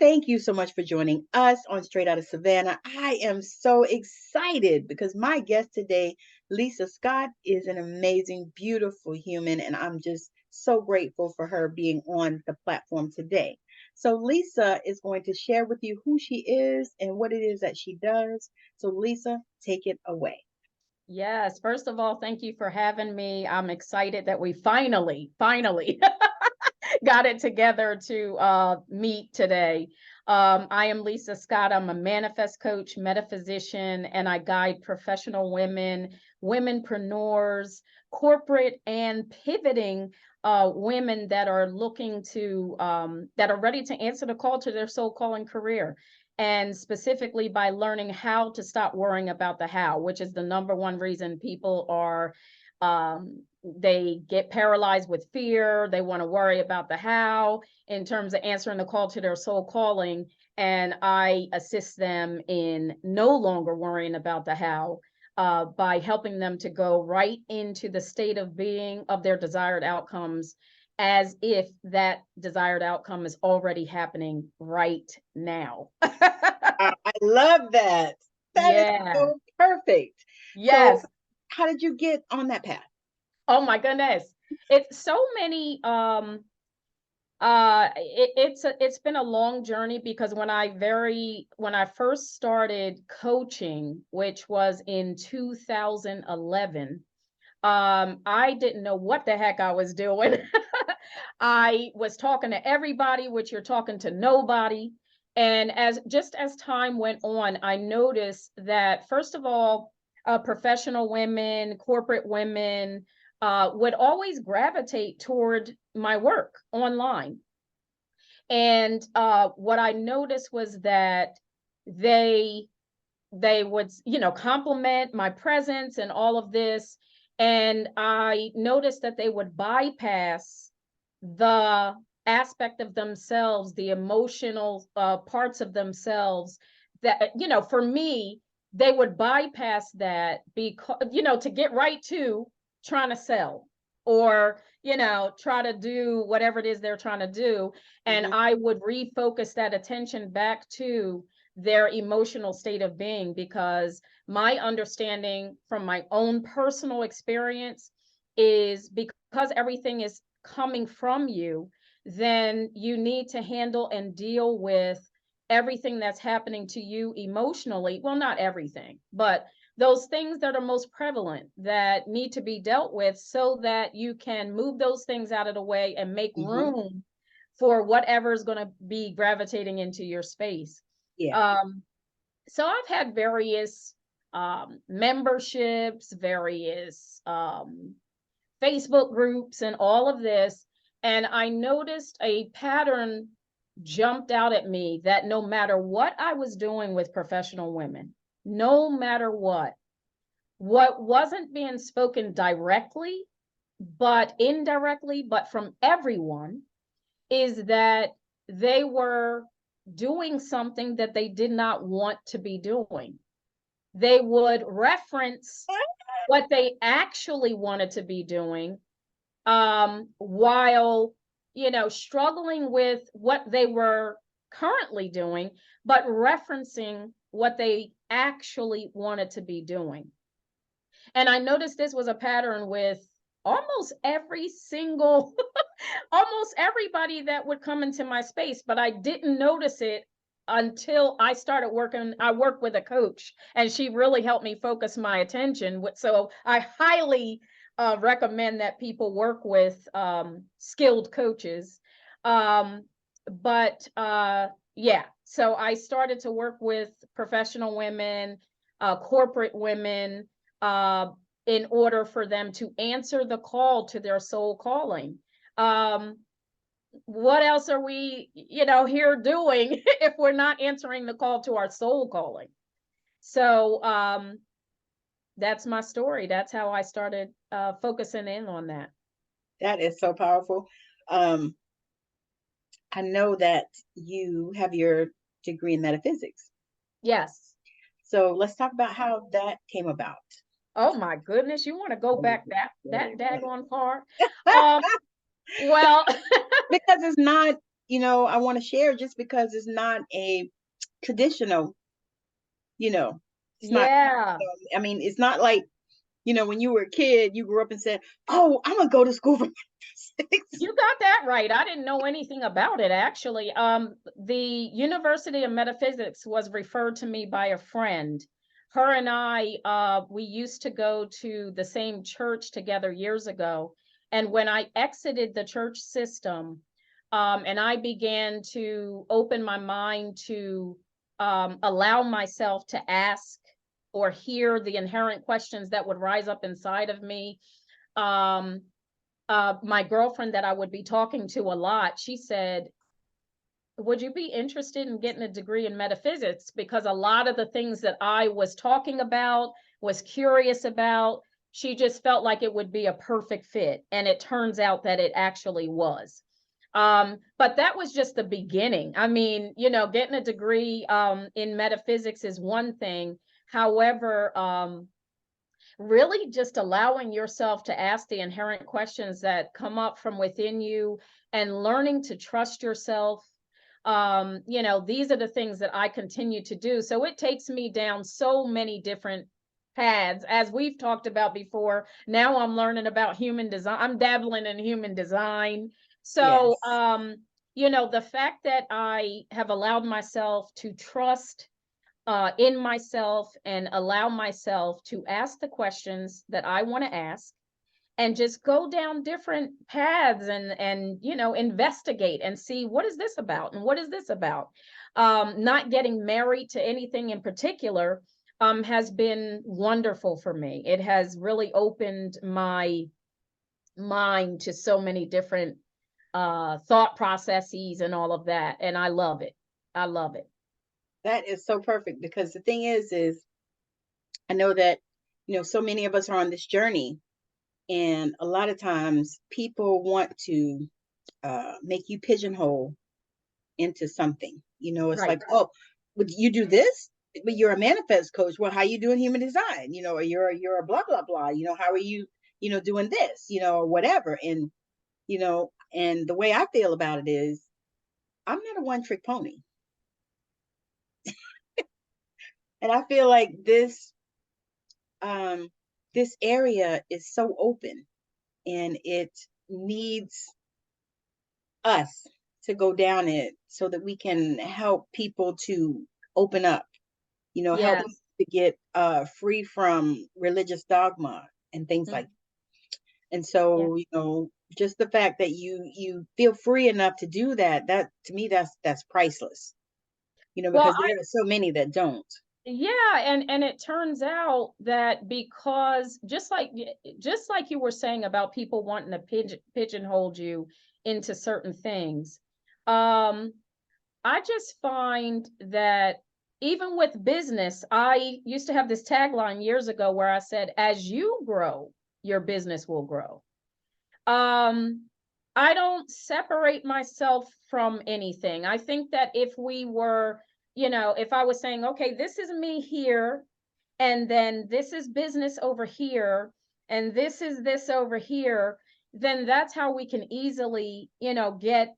thank you so much for joining us on Straight Outta Savannah. I am so excited because my guest today, Lisa Scott, is an amazing, beautiful human, and I'm just so grateful for her being on the platform today. So, Lisa is going to share with you who she is and what it is that she does. So, Lisa, take it away. Yes, first of all, thank you for having me. I'm excited that we finally got it together to meet today. I am Lisa Scott. I'm a manifest coach, metaphysician, and I guide professional women, womenpreneurs, corporate and pivoting women that are looking to, that are ready to answer the call to their soul calling career. And specifically by learning how to stop worrying about the how, which is the number one reason people are they get paralyzed with fear. They want to worry about the how in terms of answering the call to their soul calling. And I assist them in no longer worrying about the how by helping them to go right into the state of being of their desired outcomes as if that desired outcome is already happening right now. I love that. That is Yeah. so perfect. So, Yes. how did you get on that path? Oh my goodness. It's so many it's been a long journey because when I first started coaching, which was in 2011, I didn't know what the heck I was doing. I was talking to everybody, which you're talking to nobody. And as time went on, I noticed that first of all, professional women, corporate women, would always gravitate toward my work online. And what I noticed was that they they would, compliment my presence and all of this. And I noticed that they would bypass the aspect of themselves, the emotional parts of themselves that, for me, they would bypass that because, to get right to trying to sell or, try to do whatever it is they're trying to do. And Mhm. I would refocus that attention back to their emotional state of being because my understanding from my own personal experience is because everything is coming from you, then you need to handle and deal with everything that's happening to you emotionally. Well, not everything, but those things that are most prevalent that need to be dealt with so that you can move those things out of the way and make Mhm. room for whatever is going to be gravitating into your space. Yeah. Um, so I've had various memberships, various Facebook groups, and all of this. And I noticed a pattern jumped out at me that no matter what I was doing with professional women, no matter what wasn't being spoken directly, but indirectly, but from everyone, is that they were doing something that they did not want to be doing. They would reference what they actually wanted to be doing while, struggling with what they were currently doing, but referencing what they actually wanted to be doing. And I noticed this was a pattern with almost every single almost everybody that would come into my space, but I didn't notice it until I started working. I work with a coach, and she really helped me focus my attention. So I highly recommend that people work with skilled coaches. But yeah, so I started to work with professional women, corporate women, uh, in order for them to answer the call to their soul calling. um what else are we here doing if we're not answering the call to our soul calling? So that's my story. That's how I started focusing in on that. That is so powerful. Um, I know that you have your degree in metaphysics. Yes. So let's talk about how that came about. Oh my goodness, you want to go back that daggone far? um well Because it's not, I want to share just because it's not a traditional, it's not, Yeah. I mean, it's not like, when you were a kid, you grew up and said, oh, I'm going to go to school for metaphysics. You got that right. I didn't know anything about it, actually. The University of Metaphysics was referred to me by a friend. Her and I, we used to go to the same church together years ago. And when I exited the church system, and I began to open my mind to allow myself to ask or hear the inherent questions that would rise up inside of me, um, my girlfriend that I would be talking to a lot, she said, would you be interested in getting a degree in metaphysics? Because a lot of the things that I was talking about, was curious about, she just felt like it would be a perfect fit. And it turns out that it actually was. But that was just the beginning. I mean, getting a degree in metaphysics is one thing. However, really just allowing yourself to ask the inherent questions that come up from within you and learning to trust yourself. These are the things that I continue to do. So it takes me down so many different paths, as we've talked about before. Now I'm learning about human design. I'm dabbling in human design. So, Yes. the fact that I have allowed myself to trust in myself and allow myself to ask the questions that I want to ask and just go down different paths and investigate and see, what is this about and what is this about. Not getting married to anything in particular has been wonderful for me. It has really opened my mind to so many different thought processes and all of that, and I love it. I love it. That is so perfect because the thing is I know that, so many of us are on this journey, and a lot of times people want to make you pigeonhole into something. It's Right. like, oh, would you do this? But you're a manifest coach. Well, how you doing human design? Or you're a blah blah blah. How are you, doing this? Or whatever. And the way I feel about it is, I'm not a one trick pony, and I feel like um, this area is so open, and it needs us to go down it so that we can help people to open up, help Yes. to get free from religious dogma and things like Mm, that. And yeah. so, just the fact that you feel free enough to do that, that to me, that's priceless, Well, because there are so many that don't. yeah, and it turns out that because just like you were saying about people wanting to pigeonhole you into certain things, um, I just find that even with business, I used to have this tagline years ago where I said, "As you grow, your business will grow." Um, I don't separate myself from anything. I think that if we were, if I was saying, okay, this is me here, and then this is business over here, and this is this over here, then that's how we can easily, get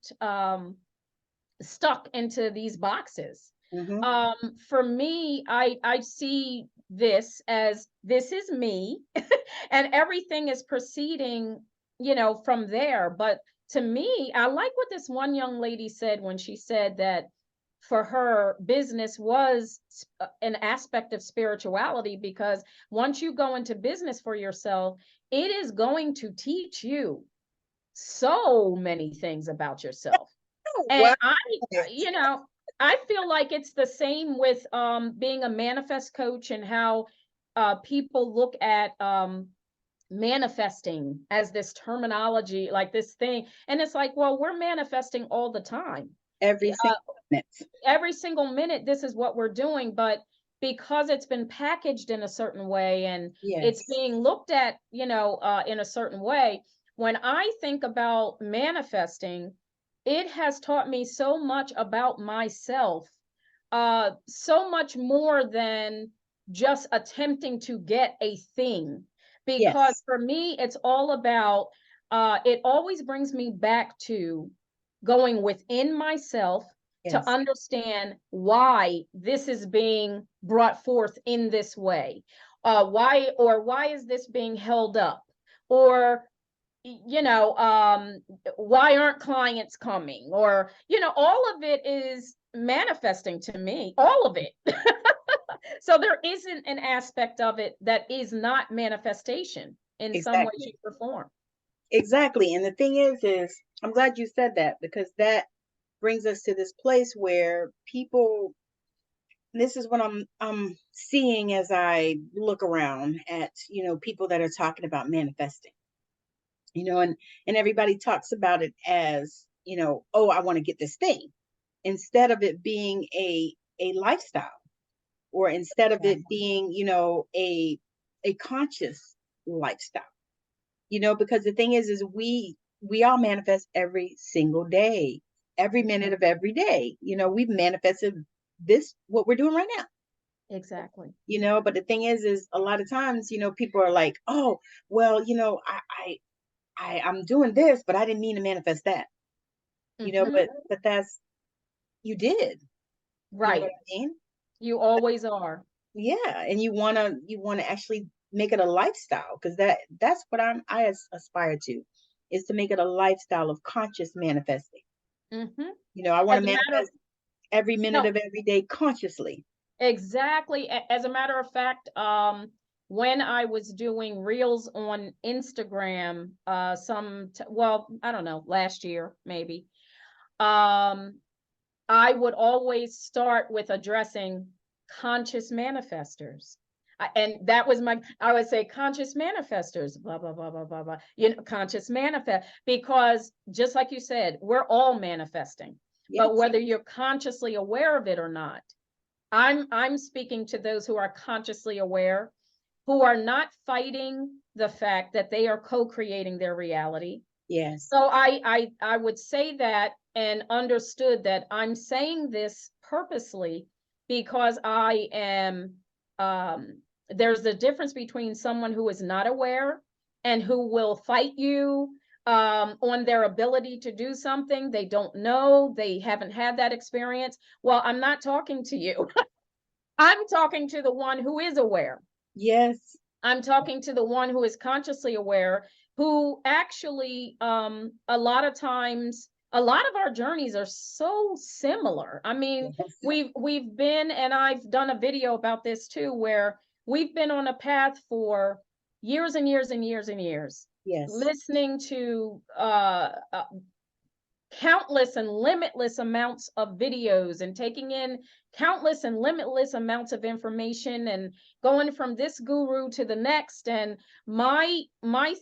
stuck into these boxes. Hmm. For me, I see this as this is me, and everything is proceeding, from there. But to me, I like what this one young lady said when she said that for her, business was an aspect of spirituality, because once you go into business for yourself, it is going to teach you so many things about yourself. Oh, And wow. you know, I feel like it's the same with being a manifest coach, and how people look at manifesting as this terminology, like this thing. And it's like, well, we're manifesting all the time. Every single minute. Every single minute, this is what we're doing. But because it's been packaged in a certain way, and it's Yes. being looked at, in a certain way, when I think about manifesting, it has taught me so much about myself, so much more than just attempting to get a thing. Because Yes. for me, it's all about, it always brings me back to going within myself to Yes. understand why this is being brought forth in this way. Why is this being held up? Or, why aren't clients coming? Or, all of it is manifesting to me, all of it. So there isn't an aspect of it that is not manifestation in some way, Exactly. shape, or form. Exactly. And the thing is I'm glad you said that, because that brings us to this place where people, this is what I'm seeing as I look around at, people that are talking about manifesting, and everybody talks about it as, oh, I want to get this thing, instead of it being a lifestyle, or instead of it Exactly. being, a conscious lifestyle. Because the thing is we all manifest every single day, every minute of every day. We've manifested this, what we're doing right now. Exactly. But the thing is a lot of times, people are like, oh, well, I'm doing this, but I didn't mean to manifest that. Hmm. But that's, you did. You know what Right. I mean? You always are. Yeah, and you wanna actually make it a lifestyle, because that's what I aspire to, is to make it a lifestyle of conscious manifesting. Hmm. I want As to a matter of, manifest every minute no, of every day consciously. exactly. As a matter of fact, when I was doing reels on Instagram, well, I don't know, last year maybe, um, I would always start with addressing conscious manifestors. And that was I would say conscious manifestors, blah, blah, blah, blah, blah, blah, conscious manifest, because just like you said, we're all manifesting, but Yes. whether you're consciously aware of it or not, I'm speaking to those who are consciously aware, who are not fighting the fact that they are co-creating their reality. Yes. So I would say that, and understood that I'm saying this purposely because I am, there's a difference between someone who is not aware and who will fight you on their ability to do something they don't know, they haven't had that experience. Well, I'm not talking to you. I'm talking to the one who is aware. Yes. I'm talking to the one who is consciously aware, who actually, a lot of times, a lot of our journeys are so similar. I mean, Yes. we've been, and I've done a video about this too, where we've been on a path for years and years and years and years, Yes. listening to countless and limitless amounts of videos, and taking in countless and limitless amounts of information, and going from this guru to the next. And my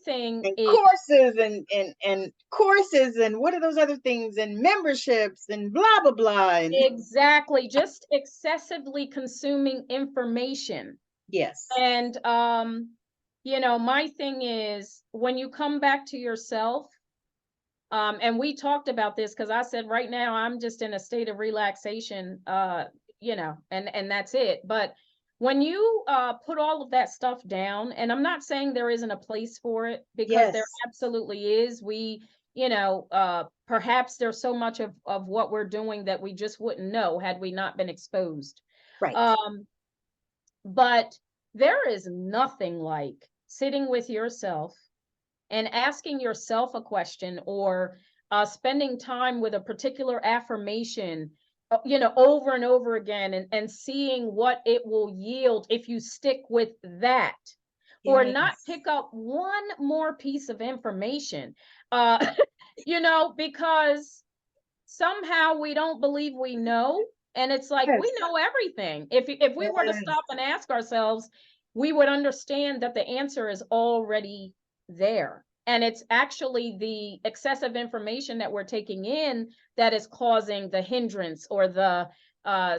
thing And is, courses and courses, and what are those other things, and memberships and blah blah blah, and exactly, just excessively consuming information. yes. And my thing is, when you come back to yourself, and we talked about this, because I said right now I'm just in a state of relaxation, and that's it. But when you put all of that stuff down, and I'm not saying there isn't a place for it, because there Yes. absolutely is. We, perhaps there's so much of what we're doing that we just wouldn't know had we not been exposed. Right. Um, but there is nothing like sitting with yourself and asking yourself a question, or spending time with a particular affirmation, over and over again, and seeing what it will yield if you stick with that, or not Yes. pick up one more piece of information, because somehow we don't believe we know. And it's like, we Yes. know everything. If we were to Yes. stop and ask ourselves, we would understand that the answer is already there. And it's actually the excessive information that we're taking in that is causing the hindrance, or the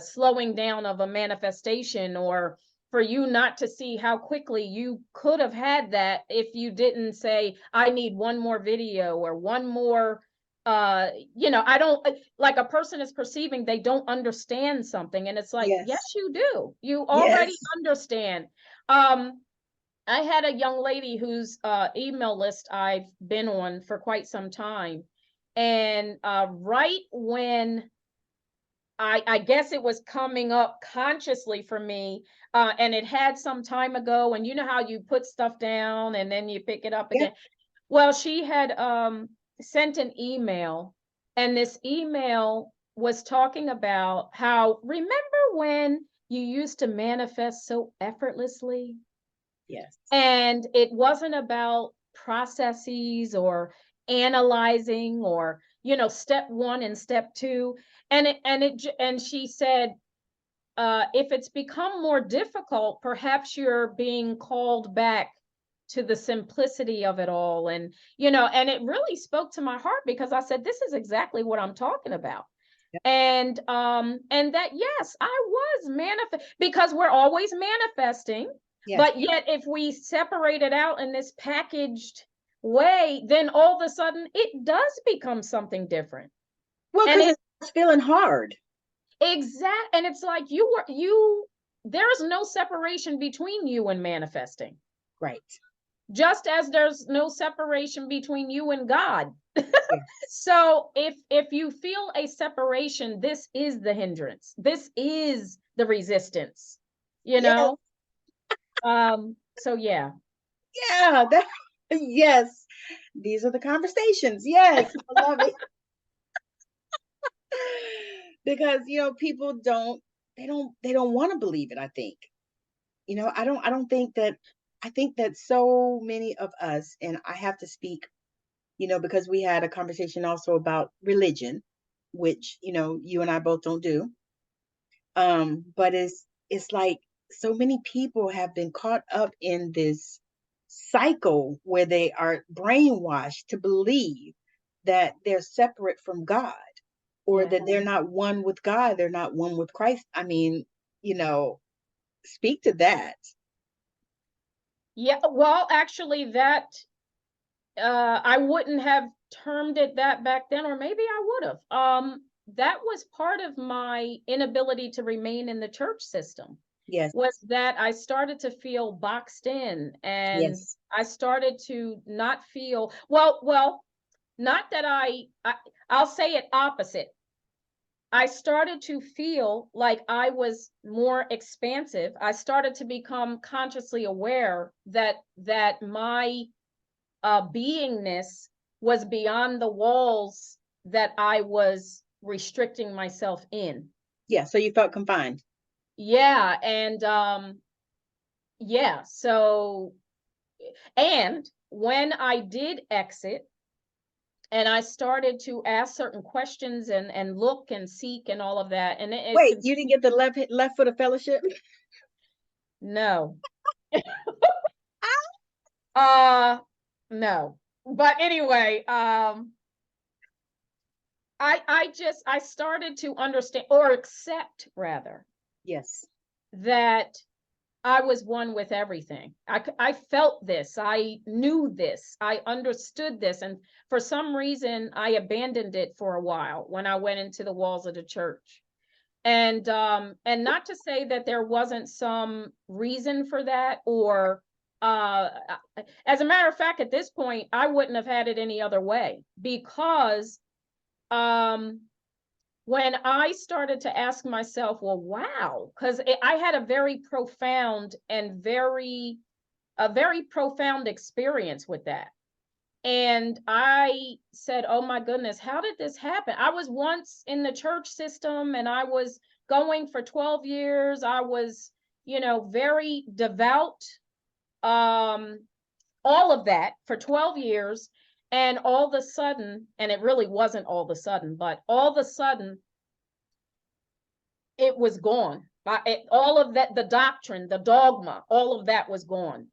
slowing down of a manifestation, or for you not to see how quickly you could have had that if you didn't say, I need one more video, or one more, I don't, like, a person is perceiving they don't understand something, and it's like, Yes. yes, you do, you already Yes. understand. um I had a young lady whose email list I've been on for quite some time, And right when I guess it was coming up consciously for me, and it had some time ago, and you know how you put stuff down and then you pick it up Yep. again. Well, she had sent an email, and this email was talking about how, remember when you used to manifest so effortlessly? Yes. And it wasn't about processes or analyzing or, step one and step two. And she said, if it's become more difficult, perhaps you're being called back to the simplicity of it all. And it really spoke to my heart, because I said, this is exactly what I'm talking about. Yep. And that, yes, I was manifest, because we're always manifesting. Yes. But yet, if we separate it out in this packaged way, then all of a sudden it does become something different. Well, And because it's feeling hard. and it's like there's no separation between you and manifesting. Right. Just as there's no separation between you and God. Yes. So if you feel a separation, this is the hindrance. This is the resistance, you Yes. know? So yeah. Yeah. Yes. These are the conversations. Yes. I love it. Because, people they don't want to believe it, I think. I don't think that I think that so many of us, and I have to speak, because we had a conversation also about religion, which, you and I both don't do. But it's like so many people have been caught up in this cycle where they are brainwashed to believe that they're separate from God, or Yeah. that they're not one with God, they're not one with Christ. I mean, speak to that. Yeah, well, actually, that I wouldn't have termed it that back then, or maybe I would have. That was part of my inability to remain in the church system, Yes. was that I started to feel boxed in, and Yes. I started to not feel well, not that I'll say it opposite. I started to feel like I was more expansive. I started to become consciously aware that my beingness was beyond the walls that I was restricting myself in. Yeah. So you felt confined. Yeah, and yeah, so, and when I did exit and I started to ask certain questions and look and seek and all of that, and it Wait, you didn't continued. get the left foot of fellowship? No. Uh no. But anyway, I started to understand, or accept rather, Yes. that I was one with everything. I felt this, I knew this, I understood this, and for some reason I abandoned it for a while when I went into the walls of the church. And not to say that there wasn't some reason for that, or uh as a matter of fact, at this point I wouldn't have had it any other way, because um when I started to ask myself, well, wow, because I had a very profound experience with that. And I said, oh my goodness, how did this happen? I was once in the church system, and I was going for 12 years. I was, very devout, um, all of that for 12 years. And all of a sudden, and it really wasn't all of a sudden, but all of a sudden, it was gone. All of that, the doctrine, the dogma, all of that was gone.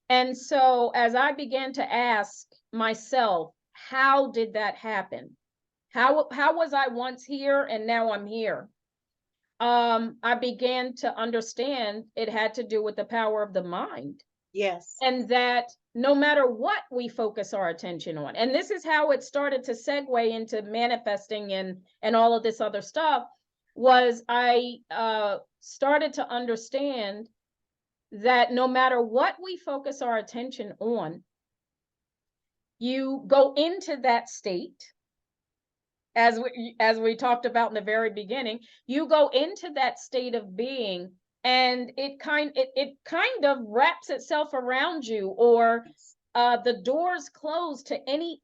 And so as I began to ask myself, how did that happen? How was I once here and now I'm here? I began to understand it had to do with the power of the mind, Yes. and that no matter what we focus our attention on, and this is how it started to segue into manifesting and all of this other stuff, was I started to understand that no matter what we focus our attention on, you go into that state, as we talked about in the very beginning, you go into that state of being, and it kind of wraps itself around you, or the doors close to any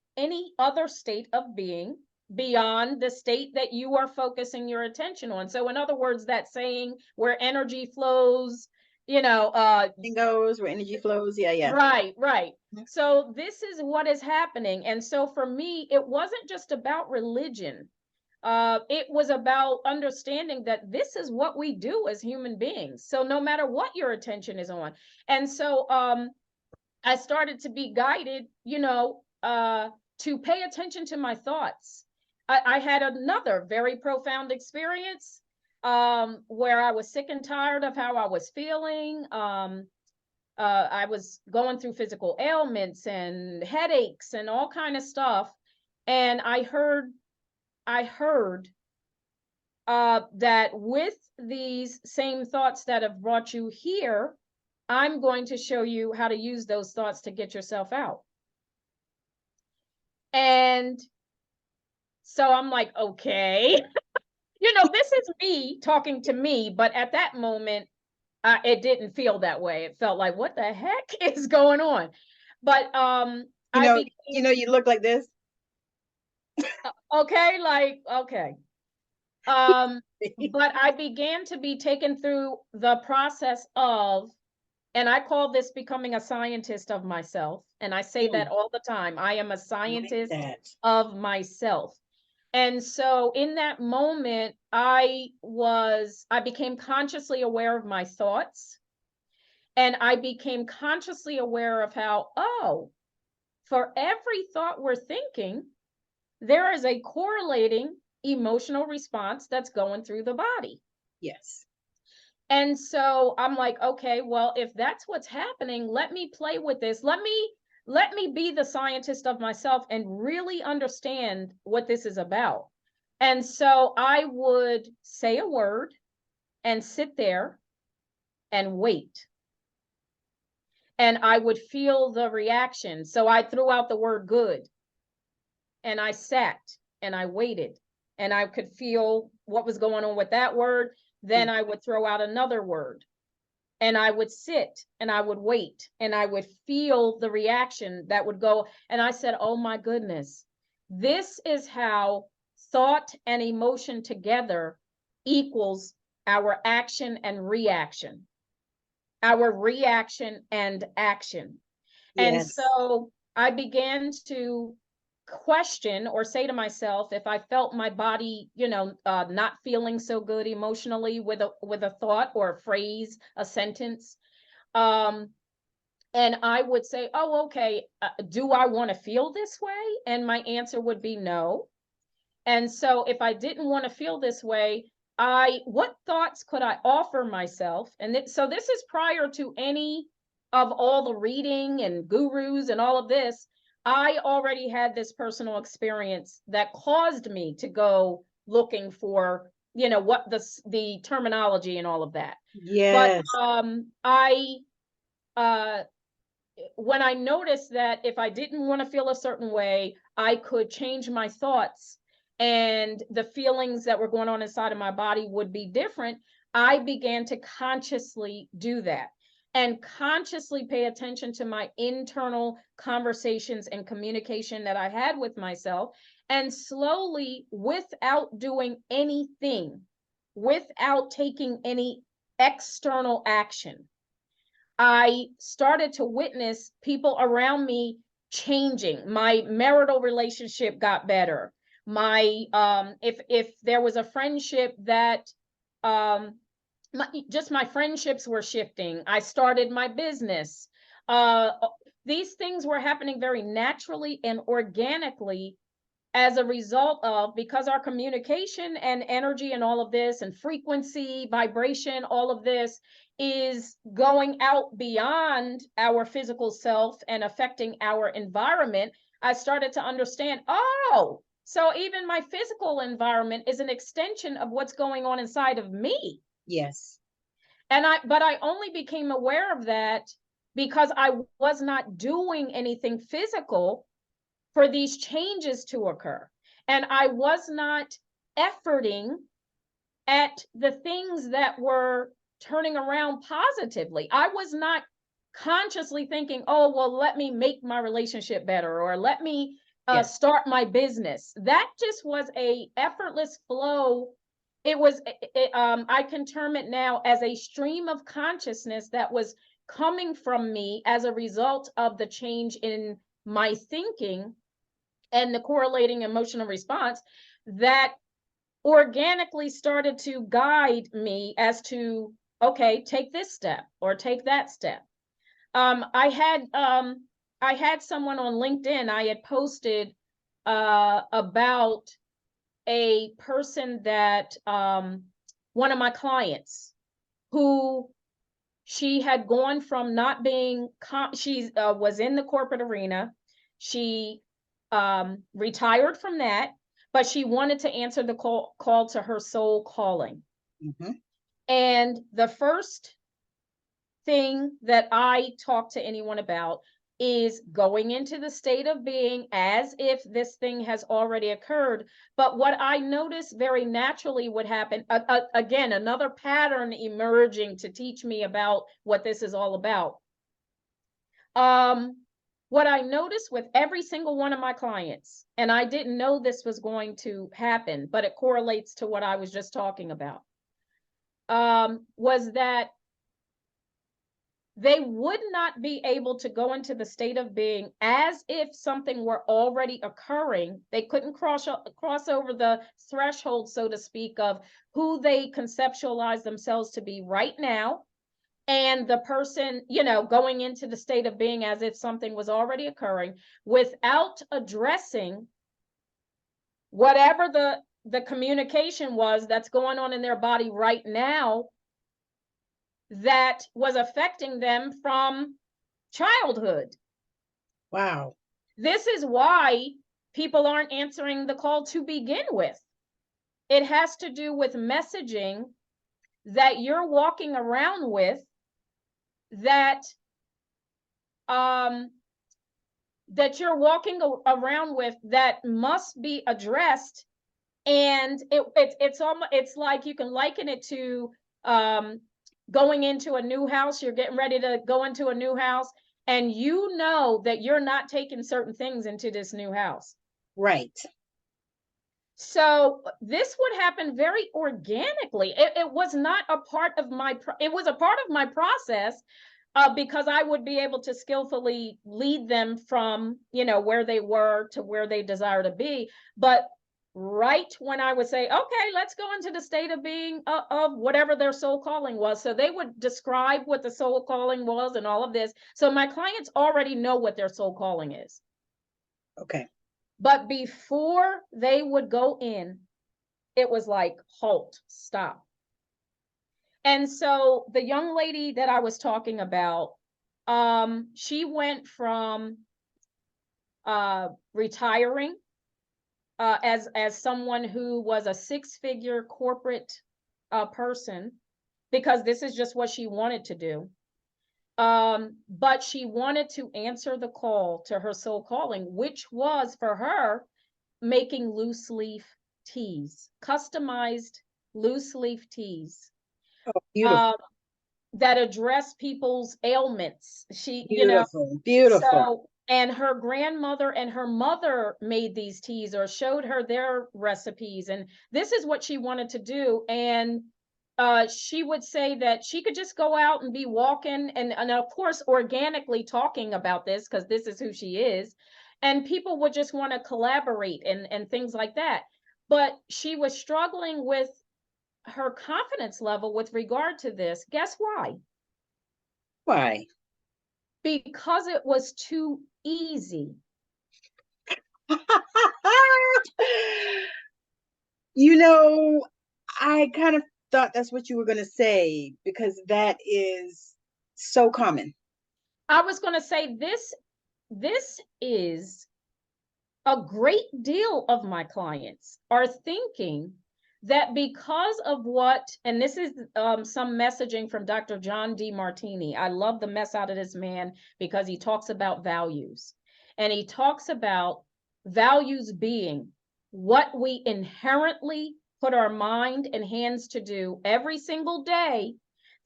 other state of being beyond the state that you are focusing your attention on. So in other words, that saying where energy flows, you know, It goes where energy flows. Yeah, yeah. right, right. Mhm. So this is what is happening. And so for me, it wasn't just about religion. It was about understanding that this is what we do as human beings. So no matter what your attention is on. And so I started to be guided, to pay attention to my thoughts. I had another very profound experience where I was sick and tired of how I was feeling. I was going through physical ailments and headaches and all kind of stuff. And I heard that with these same thoughts that have brought you here, I'm going to show you how to use those thoughts to get yourself out. And so I'm like, okay, this is me talking to me, but at that moment, it didn't feel that way. It felt like, what the heck is going on? But You I know, became you look like this. okay, like okay. But I began to be taken through the process of, and I call this becoming a scientist of myself. And I say that Mm, all the time. I am a like scientist that. of myself. And so in that moment, I became consciously aware of my thoughts, and I became consciously aware of how, oh, for every thought we're thinking, there is a correlating emotional response that's going through the body. Yes. And so I'm like, okay, well, if that's what's happening, let me play with this. Let me be the scientist of myself and really understand what this is about. And so I would say a word and sit there and wait. And I would feel the reaction. So I threw out the word good, and I sat and I waited, and I could feel what was going on with that word. Then Mm. I would throw out another word, and I would sit and I would wait, and I would feel the reaction that would go. And I said, oh my goodness, this is how thought and emotion together equals our action and reaction, our reaction and action. And Yes. so I began to question or say to myself, if I felt my body, not feeling so good emotionally with a thought or a phrase, a sentence, um, and I would say, "Oh, okay, do I want to feel this way?" And my answer would be no. And so if I didn't want to feel this way, what thoughts could I offer myself? And so this is prior to any of all the reading and gurus and all of this. I already had this personal experience that caused me to go looking for, what the terminology and all of that. But Yes. I uh when I noticed that if I didn't want to feel a certain way, I could change my thoughts, and the feelings that were going on inside of my body would be different. I began to consciously do that and consciously pay attention to my internal conversations and communication that I had with myself. And slowly, without doing anything, without taking any external action, I started to witness people around me changing. My marital relationship got better. My if there was a friendship that just my friendships were shifting. I started my business. These things were happening very naturally and organically as a result of, because our communication and energy and all of this and frequency, vibration, all of this is going out beyond our physical self and affecting our environment. I started to understand, oh, so even my physical environment is an extension of what's going on inside of me. Yes. But I only became aware of that because I was not doing anything physical for these changes to occur. And I was not efforting at the things that were turning around positively. I was not consciously thinking, oh, well, let me make my relationship better, or let me Yes. start my business. That just was a effortless flow. It was, I can term it now as a stream of consciousness that was coming from me as a result of the change in my thinking and the correlating emotional response that organically started to guide me as to, okay, take this step or take that step. I had someone on LinkedIn. I had posted about a person that one of my clients who she had gone from not being she was in the corporate arena. She retired from that, but she wanted to answer the call to her soul calling. Mm-hmm. And the first thing that I talk to anyone about is going into the state of being as if this thing has already occurred. But what I noticed very naturally would happen, again, another pattern emerging to teach me about what this is all about. What I noticed with every single one of my clients, and I didn't know this was going to happen, but it correlates to what I was just talking about, was that they would not be able to go into the state of being as if something were already occurring. They couldn't cross over the threshold, so to speak, of who they conceptualize themselves to be right now, and the person, going into the state of being as if something was already occurring, without addressing whatever the communication was that's going on in their body right now that was affecting them from childhood. Wow. This is why people aren't answering the call to begin with. It has to do with messaging that you're walking around with that that must be addressed. And it's like, you can liken it to going into a new house. You're getting ready to go into a new house, and you know that you're not taking certain things into this new house. Right. So this would happen very organically. It was not a part of it was a part of my process, because I would be able to skillfully lead them from, where they were to where they desire to be. But right when I would say, okay, let's go into the state of being of whatever their soul calling was. So they would describe what the soul calling was and all of this. So my clients already know what their soul calling is. Okay. But before they would go in, it was like, halt, stop. And so the young lady that I was talking about, she went from retiring as someone who was a six-figure corporate person, because this is just what she wanted to do. But she wanted to answer the call to her soul calling, which was for her making loose leaf teas, customized loose leaf teas. Oh, beautiful. That address people's ailments. Beautiful. Beautiful. So, and her grandmother and her mother made these teas or showed her their recipes, and this is what she wanted to do. And she would say that she could just go out and be walking, and of course organically talking about this, because this is who she is, and people would just want to collaborate and things like that. But she was struggling with her confidence level with regard to this. Guess why? Why? Because it was too easy. You know, I kind of thought that's what you were going to say, because that is so common. I was going to say this is a great deal of my clients are thinking that because of what, and this is some messaging from Dr. John Demartini. I love the mess out of this man, because he talks about values, and he talks about values being what we inherently put our mind and hands to do every single day,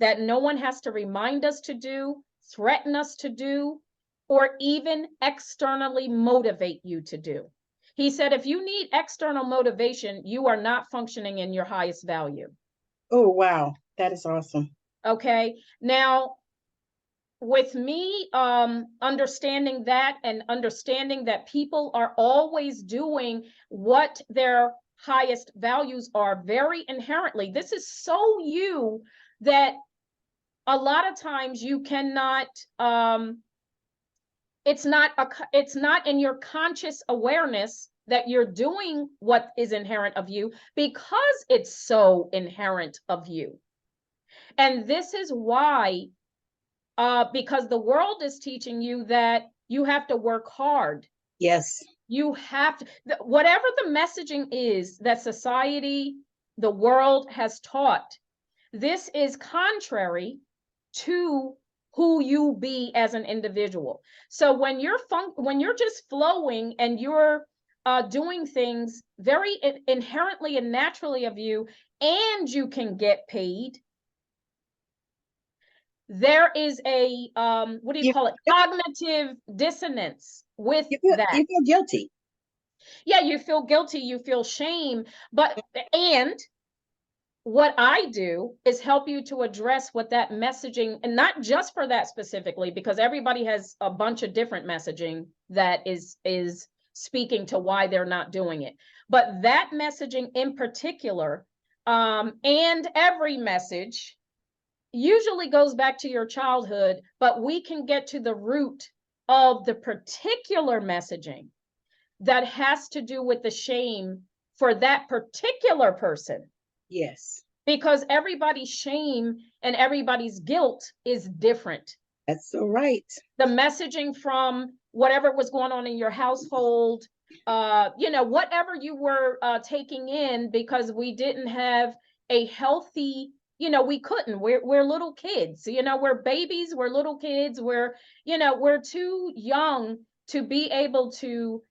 that no one has to remind us to do, threaten us to do, or even externally motivate you to do. He said, if you need external motivation, you are not functioning in your highest value. Oh, wow. That is awesome. Okay. Now, with me understanding that and understanding that people are always doing what their highest values are very inherently, this is so you that a lot of times you cannot it's not in your conscious awareness that you're doing what is inherent of you, because it's so inherent of you. And this is why because the world is teaching you that you have to work hard. Yes. You have to, whatever the messaging is that society, the world has taught, this is contrary to who you be as an individual. So when you're just flowing and you're doing things very inherently and naturally of you, and you can get paid, there is a what do you You, call it, cognitive dissonance with that. you feel guilty. Yeah, you feel guilty, you feel shame, but and what I do is help you to address what that messaging, and not just for that specifically, because everybody has a bunch of different messaging that is speaking to why they're not doing it, but that messaging in particular, and every message usually goes back to your childhood, but we can get to the root of the particular messaging that has to do with the shame for that particular person. Yes. Because everybody's shame and everybody's guilt is different. That's so right. The messaging from whatever was going on in your household, whatever you were taking in, because we didn't have a healthy, we couldn't. We're little kids, we're babies, we're little kids, we're too young to be able to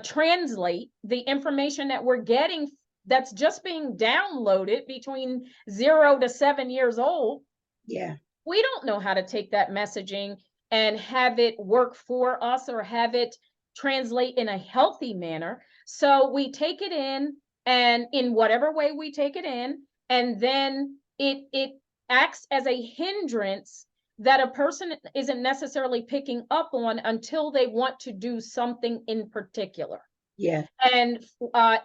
translate the information that we're getting that's just being downloaded between 0 to 7 years old. Yeah. We don't know how to take that messaging and have it work for us or have it translate in a healthy manner. So we take it in, and in whatever way we take it in, and then it acts as a hindrance that a person isn't necessarily picking up on until they want to do something in particular. Yeah. And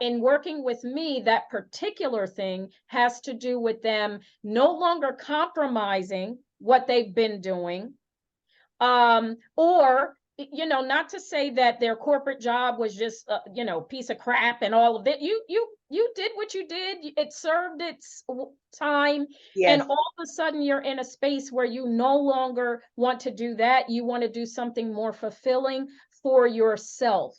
in working with me, that particular thing has to do with them no longer compromising what they've been doing, or not to say that their corporate job was just piece of crap and all of it. You did what you did. It served its time, and Yes. all of a sudden you're in a space where you no longer want to do that. You want to do something more fulfilling for yourself,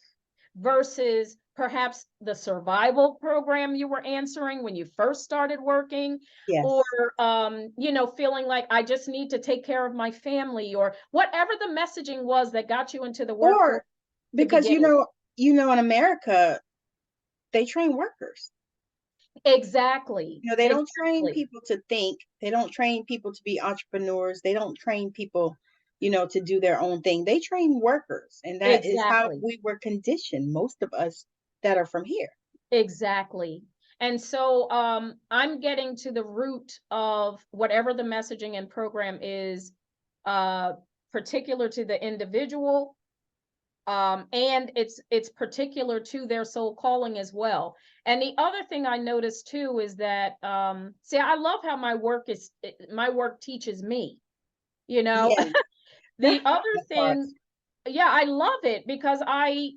versus perhaps the survival program you were answering when you first started working, or Yes. feeling like I just need to take care of my family, or whatever the messaging was that got you into the Or workforce to because begin with. in America, they train workers. Exactly. They don't train Exactly. people to think. They don't train people to be entrepreneurs. They don't train people, to do their own thing. They train workers. And that is how Exactly. we were conditioned, most of us that are from here. Exactly. And so I'm getting to the root of whatever the messaging and program is, uh, particular to the individual, and it's particular to their soul calling as well. And the other thing I noticed too is that see, I love how my work teaches me, you know. Yeah, The other that part. thing, yeah, I love it because I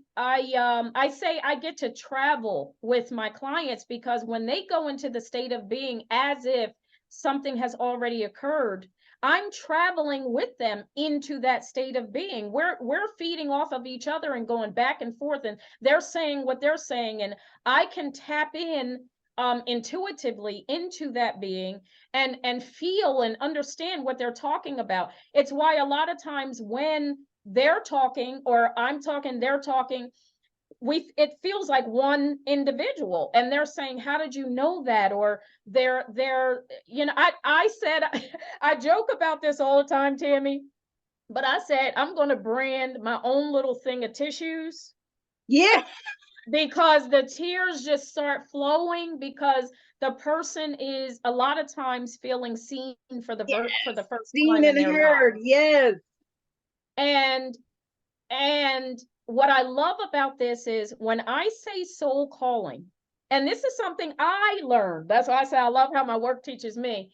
say I get to travel with my clients, because when they go into the state of being as if something has already occurred, I'm traveling with them into that state of being. We're feeding off of each other and going back and forth, and they're saying what they're saying, and I can tap in intuitively into that being, and feel and understand what they're talking about. It's why a lot of times when they're talking or I'm talking, they're talking, it feels like one individual, and they're saying, how did you know that? Or they're I said, I joke about this all the time, Tammy, but I said I'm going to brand my own little thing of tissues, Yeah. because the tears just start flowing, because the person is a lot of times feeling seen for Yes. the first Seen time in and their life. heard. Yes. And And what I love about this is when I say soul calling, and this is something I learned, that's why I say I love how my work teaches me,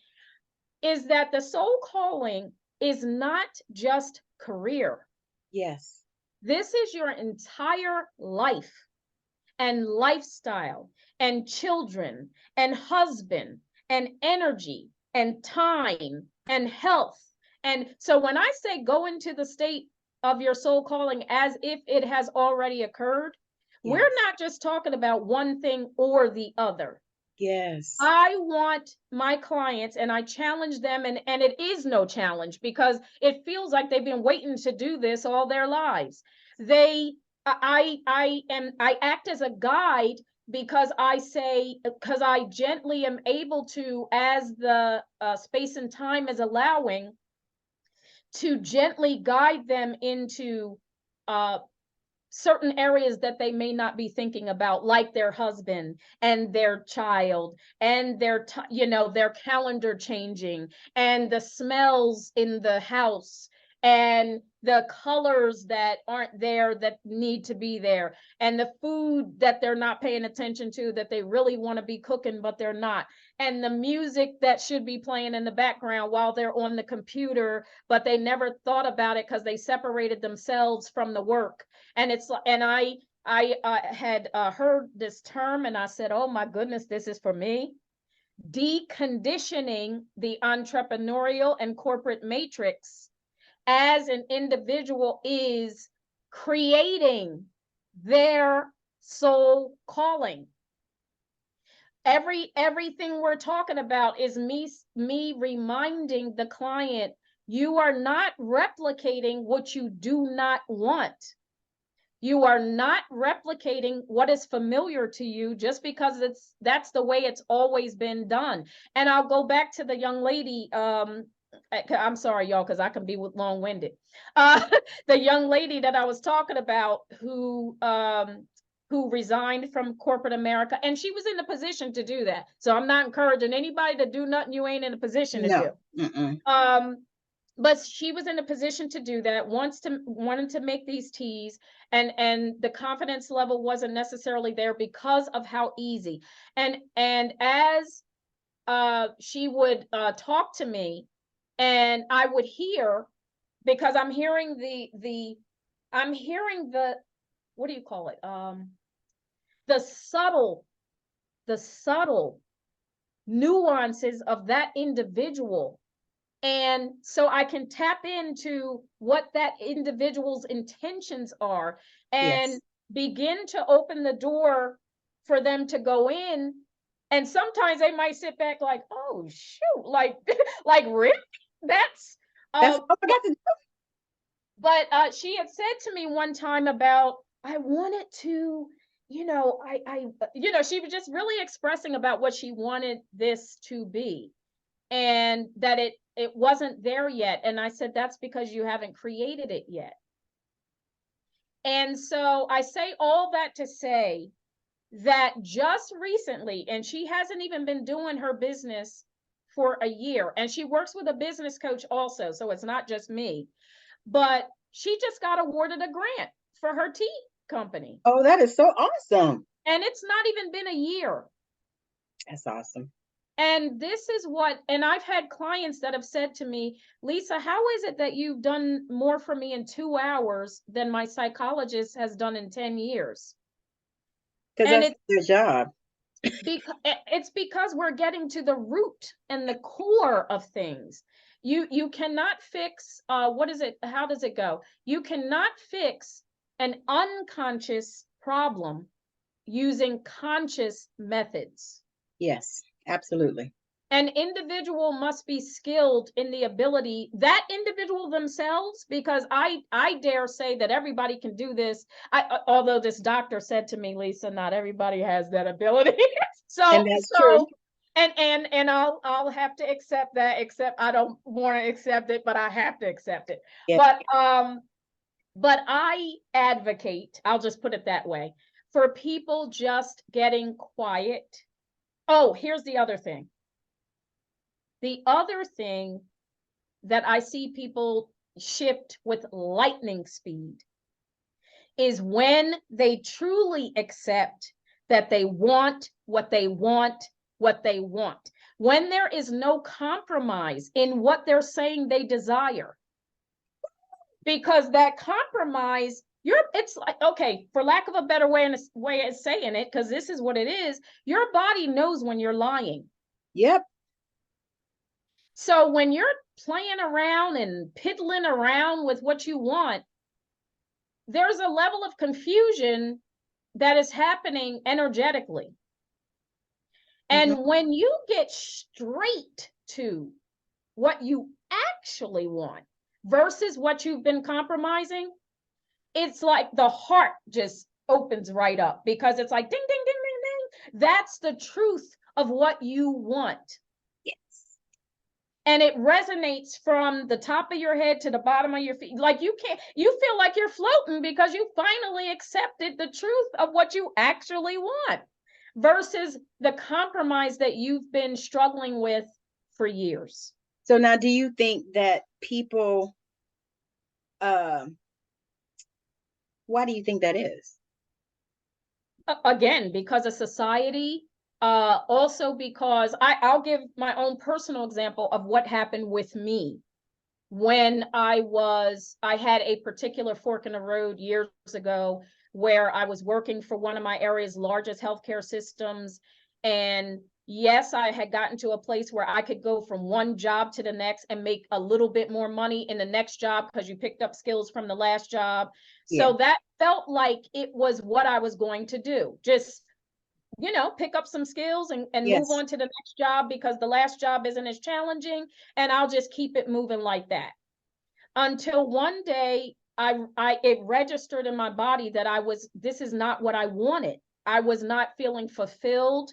is that the soul calling is not just career. Yes. This is your entire life and lifestyle and children and husband and energy and time and health. And so when I say go into the state of your soul calling as if it has already occurred, we're Yes. not just talking about one thing or the other. Yes. I want my clients, and I challenge them, and it is no challenge, because it feels like they've been waiting to do this all their lives. They I act as a guide, because I gently am able to, as the space and time is allowing, to gently guide them into uh certain areas that they may not be thinking about, like their husband and their child and their calendar changing, and the smells in the house, and the colors that aren't there that need to be there, and the food that they're not paying attention to that they really want to be cooking but they're not, and the music that should be playing in the background while they're on the computer but they never thought about it because they separated themselves from the work. And I had heard this term, and I said, oh my goodness, this is for me. Deconditioning the entrepreneurial and corporate matrix as an individual is creating their soul calling. Everything we're talking about is me reminding the client, you are not replicating what you do not want. You are not replicating what is familiar to you just because that's the way it's always been done. And I'll go back to the young lady. I'm sorry, y'all, because I can be long-winded. Uh, the young lady that I was talking about, who resigned from corporate America, and she was in a position to do that. So I'm not encouraging anybody to do nothing you ain't in a position to No. do. Mm-mm. But she was in a position to do that, wanted to make these teas, and the confidence level wasn't necessarily there because of how easy. And as she would talk to me, and I would hear, because I'm hearing the what do you call it, the subtle nuances of that individual. And so I can tap into what that individual's intentions are, and Yes. begin to open the door for them to go in. And sometimes they might sit back like, oh shoot, like like really? That's That's uh all I got to do. but she had said to me one time about, I wanted to, she was just really expressing about what she wanted this to be, and that it wasn't there yet. And I said, that's because you haven't created it yet. And so I say all that to say that just recently, and she hasn't even been doing her business for a year, and she works with a business coach also, so it's not just me, but she just got awarded a grant for her tea company, Oh, that is so awesome. and it's not even been a year. That's awesome. And this is and I've had clients that have said to me, Lisa, how is it that you've done more for me in 2 hours than my psychologist has done in 10 years? Because And that's their job. it's because we're getting to the root and the core of things. You cannot fix, what is it? How does it go? You cannot fix an unconscious problem using conscious methods. Yes, absolutely. An individual must be skilled in the ability, that individual themselves, because I dare say that everybody can do this. Although this doctor said to me, Lisa, not everybody has that ability. And so that's true. so and I'll have to accept that, except I don't want to accept it, but I have to accept it. Yeah. But I advocate, I'll just put it that way, for people just getting quiet. Oh, here's the other thing. The other thing that I see people shift with lightning speed is when they truly accept that they want what they want, what they want. When there is no compromise in what they're saying they desire. Because that compromise, it's like, okay, for lack of a better way of saying it, because this is what it is, your body knows when you're lying. Yep. So when you're playing around and piddling around with what you want, there's a level of confusion that is happening energetically. And when you get straight to what you actually want versus what you've been compromising, it's like the heart just opens right up, because it's like ding, ding, ding, ding, ding. That's the truth of what you want. Yes. And it resonates from the top of your head to the bottom of your feet. Like you feel like you're floating because you finally accepted the truth of what you actually want versus the compromise that you've been struggling with for years. So now, do you think that people, why do you think that is? Again, because of society, also because I'll give my own personal example of what happened with me when I had a particular fork in the road years ago where I was working for one of my area's largest healthcare systems. And yes, I had gotten to a place where I could go from one job to the next and make a little bit more money in the next job because you picked up skills from the last job. Yeah. So that felt like it was what I was going to do. Just, pick up some skills and move Yes. on to the next job because the last job isn't as challenging, and I'll just keep it moving like that. Until one day it registered in my body that this is not what I wanted. I was not feeling fulfilled.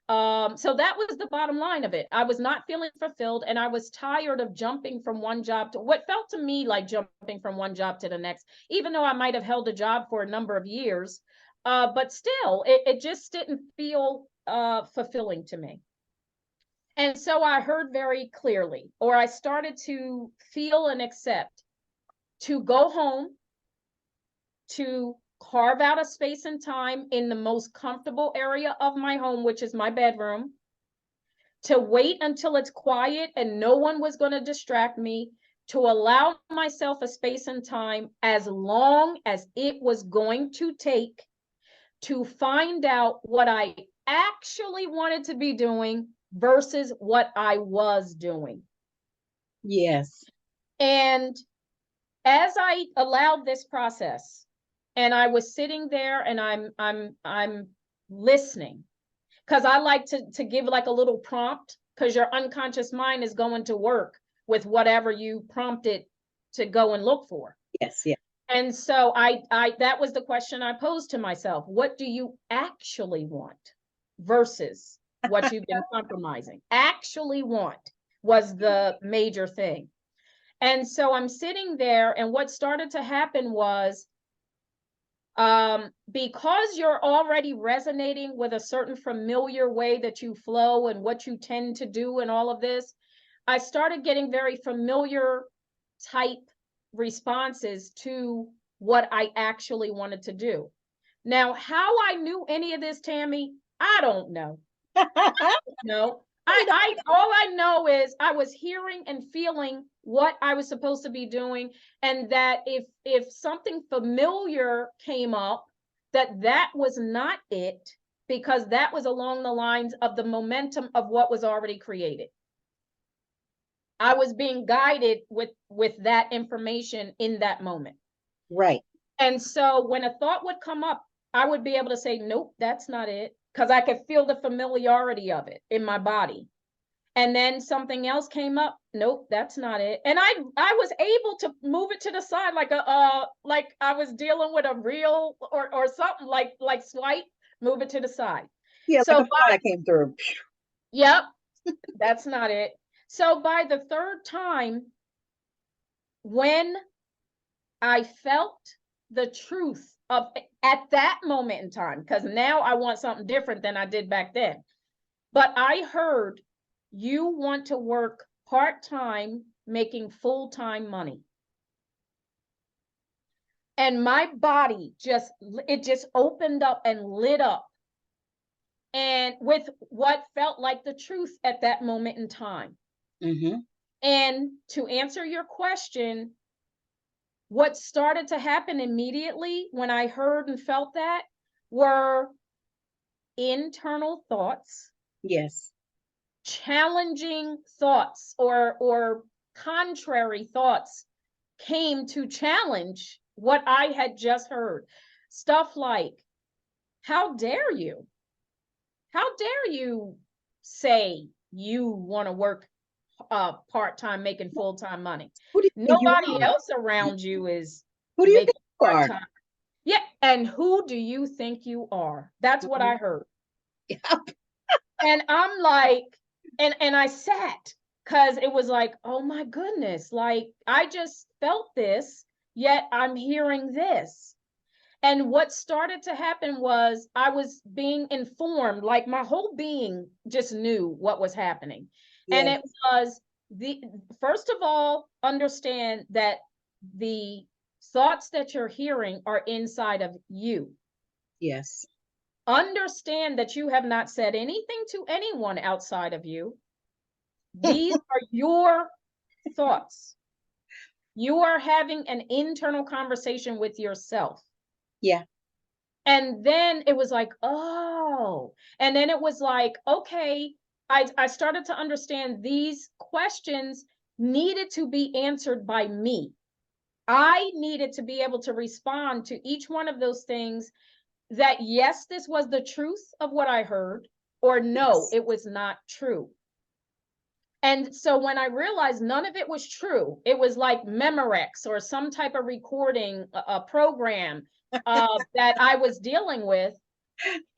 So that was the bottom line of it. I was not feeling fulfilled, and I was tired of jumping from one job to what felt to me like jumping from one job to the next, even though I might have held a job for a number of years. But still, it just didn't feel fulfilling to me. And so I heard very clearly, or I started to feel and accept, to go home, to carve out a space and time in the most comfortable area of my home, which is my bedroom, to wait until it's quiet and no one was going to distract me, to allow myself a space and time as long as it was going to take to find out what I actually wanted to be doing versus what I was doing. Yes. And as I allowed this process, and I was sitting there and I'm listening, because I like to give like a little prompt, because your unconscious mind is going to work with whatever you prompted to go and look for. Yes. Yeah. And so I that was the question I posed to myself. What do you actually want versus what you've been compromising? Actually want was the major thing. And so I'm sitting there, and what started to happen was, because you're already resonating with a certain familiar way that you flow and what you tend to do and all of this, I started getting very familiar type responses to what I actually wanted to do. Now, how I knew any of this, Tammi, I don't know. No, I all I know is I was hearing and feeling what I was supposed to be doing, and that if something familiar came up, that was not it, because that was along the lines of the momentum of what was already created. I was being guided with that information in that moment. Right. And so when a thought would come up, I would be able to say, nope, that's not it, because I could feel the familiarity of it in my body. And then something else came up. Nope, that's not it. And I was able to move it to the side like like I was dealing with a reel or something, like swipe, move it to the side. Yeah, like So a fly came through. yep, that's not it. So by the third time, when I felt the truth of at that moment in time, because now I want something different than I did back then. But I heard, you want to work part-time, making full-time money. And my body just opened up and lit up, and with what felt like the truth at that moment in time. Mm-hmm. And to answer your question, what started to happen immediately when I heard and felt that were internal thoughts, Yes. challenging thoughts, or contrary thoughts came to challenge what I had just heard. Stuff like, how dare you? How dare you say you want to work part-time, making full-time money? Who do you think you Nobody are? else around you is Who do you making think you are? part-time. Yeah, and who do you think you are? That's what I heard. Yep. And I'm like, and I sat, because it was like, oh my goodness, like I just felt this, yet I'm hearing this. And what started to happen was I was being informed, like my whole being just knew what was happening. And Yes. it was the first of all, understand that the thoughts that you're hearing are inside of you. Yes. Understand that you have not said anything to anyone outside of you. These are your thoughts. You are having an internal conversation with yourself. Yeah. And then it was like, oh, and then it was like, okay, I started to understand these questions needed to be answered by me. I needed to be able to respond to each one of those things, that yes, this was the truth of what I heard, or no, Yes. it was not true. And so when I realized none of it was true, it was like Memorex or some type of recording a program that I was dealing with.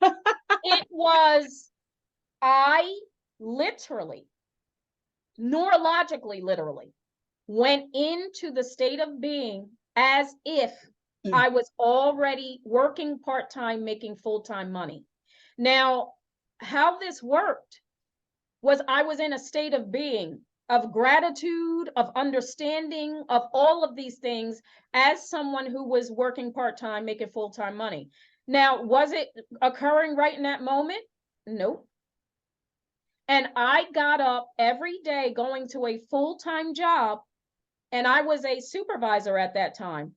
It was, I literally, neurologically, literally went into the state of being as if Mm. I was already working part-time, making full-time money. Now, how this worked was I was in a state of being, of gratitude, of understanding, of all of these things, as someone who was working part-time, making full-time money. Now, was it occurring right in that moment? Nope. And I got up every day going to a full-time job, and I was a supervisor at that time,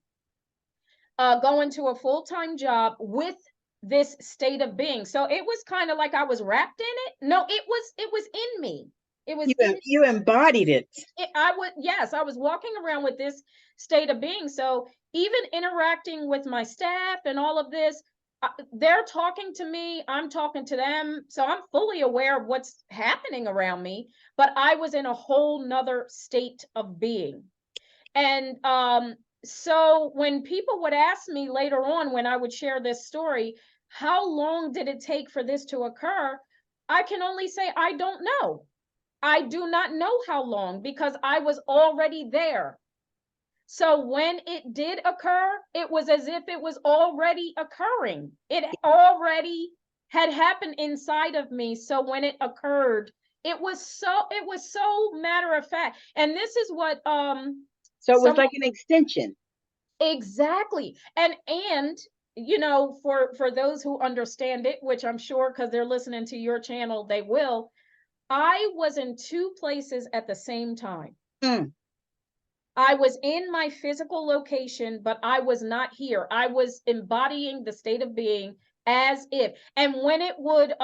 going to a full-time job with this state of being. So it was kind of like I was wrapped in it. No, it was in me. It was in You embodied it. it. Yes, I was walking around with this state of being. So even interacting with my staff and all of this, they're talking to me, I'm talking to them. So I'm fully aware of what's happening around me, but I was in a whole nother state of being. And so when people would ask me later on, when I would share this story, how long did it take for this to occur? I can only say, I don't know. I do not know how long, because I was already there. So when it did occur, it was as if it was already occurring. It already had happened inside of me. So when it occurred, it was so matter of fact. And this is what So it was some like an extension. exactly. And for those who understand it, which I'm sure, because they're listening to your channel, they will. I was in two places at the same time. Mm. I was in my physical location, but I was not here. I was embodying the state of being as if. And when it would,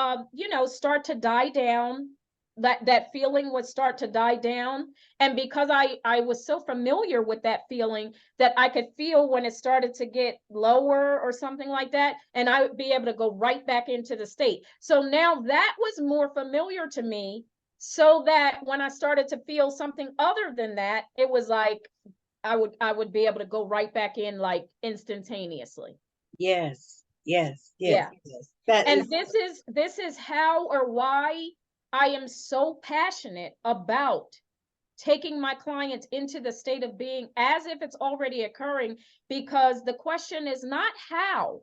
start to die down, that feeling would start to die down. And because I was so familiar with that feeling, that I could feel when it started to get lower or something like that, and I would be able to go right back into the state. So now that was more familiar to me. so that when I started to feel something other than that, it was like I would be able to go right back in like instantaneously. Yes, yes, yes, Yeah. yes. That And is, this is how or why I am so passionate about taking my clients into the state of being as if it's already occurring, because the question is not how.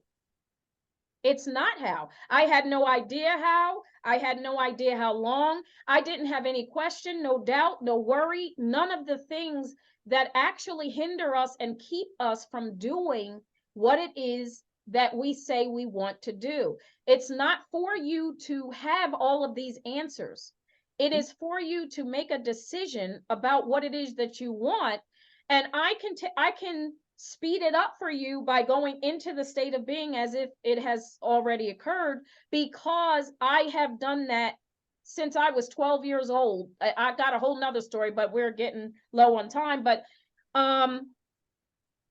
It's not how. I had no idea how. I had no idea how long. I didn't have any question, no doubt, no worry, none of the things that actually hinder us and keep us from doing what it is that we say we want to do. It's not for you to have all of these answers. It is for you to make a decision about what it is that you want. And I can speed it up for you by going into the state of being as if it has already occurred, because I have done that since I was 12 years old. I got a whole nother story, but we're getting low on time. But um,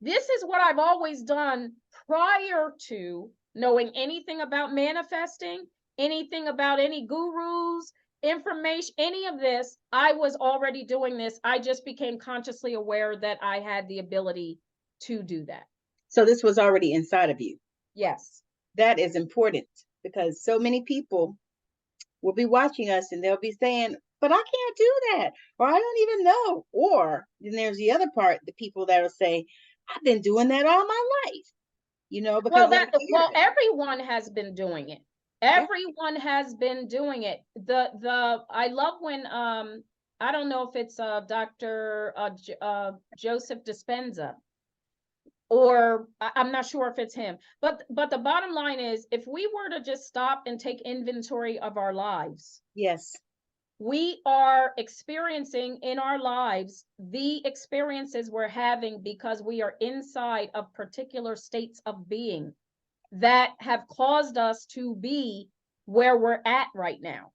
this is what I've always done prior to knowing anything about manifesting, anything about any gurus, information, any of this. I was already doing this. I just became consciously aware that I had the ability to do that. so this was already inside of you. Yes. That is important because so many people will be watching us and they'll be saying, but I can't do that, or I don't even know. Or then there's the other part, the people that'll say, I've been doing that all my life, because Well, they hear it. everyone has been doing it. Yeah. Everyone has been doing it. The I love when I don't know if it's Dr. Joseph Dispenza, or I'm not sure if it's him. But the bottom line is, if we were to just stop and take inventory of our lives, Yes. we are experiencing in our lives the experiences we're having because we are inside of particular states of being that have caused us to be where we're at right now.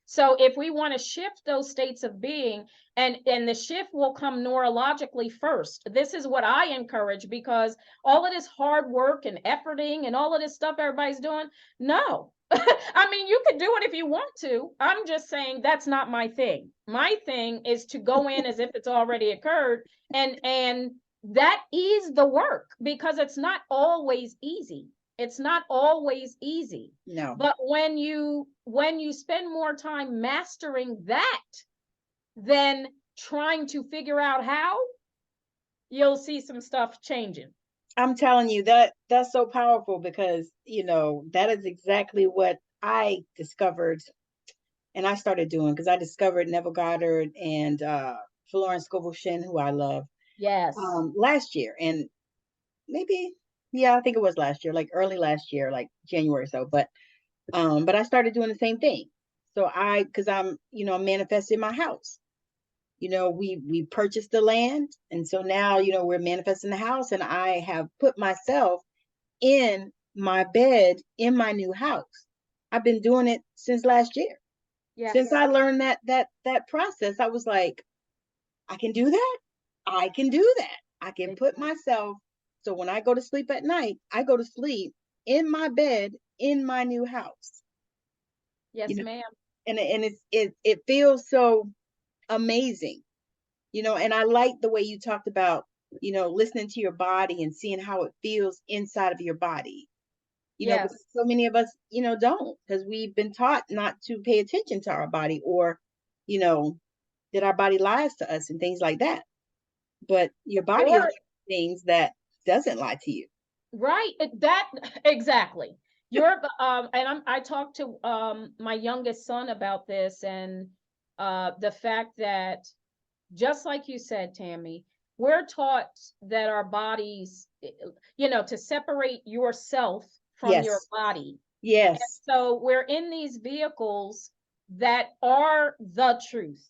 So if we want to shift those states of being, and the shift will come neurologically first. This is what I encourage, because all of this hard work and efforting and all of this stuff everybody's doing, no. I mean, you could do it if you want to. I'm just saying that's not my thing. My thing is to go in as if it's already occurred, and that is the work, because it's not always easy. It's not always easy. No. But when you spend more time mastering that than trying to figure out how, you'll see some stuff changing. I'm telling you that's so powerful because, that is exactly what I discovered and I started doing because I discovered Neville Goddard and Florence Scovel Shinn, who I love, Yes. last year. And maybe, yeah, I think it was last year, like early last year, like January or so. But I started doing the same thing. So because I'm, manifesting my house. We purchased the land, and so now, we're manifesting the house, and I have put myself in my bed in my new house. I've been doing it since last year. Since Yes. I learned that process, I was like, I can do that. I can do that. I can put myself, so when I go to sleep at night, I go to sleep in my bed in my new house. You Yes, know, ma'am. and it feels so amazing. And I like the way you talked about, listening to your body and seeing how it feels inside of your body. Because Yes. so many of us, don't, because we've been taught not to pay attention to our body, or, you know, that our body lies to us and things like that. But your body is Or things that doesn't lie to you. right, that exactly. You're and I talked to my youngest son about this, and the fact that, just like you said, Tammy, we're taught that our bodies, to separate yourself from your Yes. body. And Yes. so we're in these vehicles that are the truth.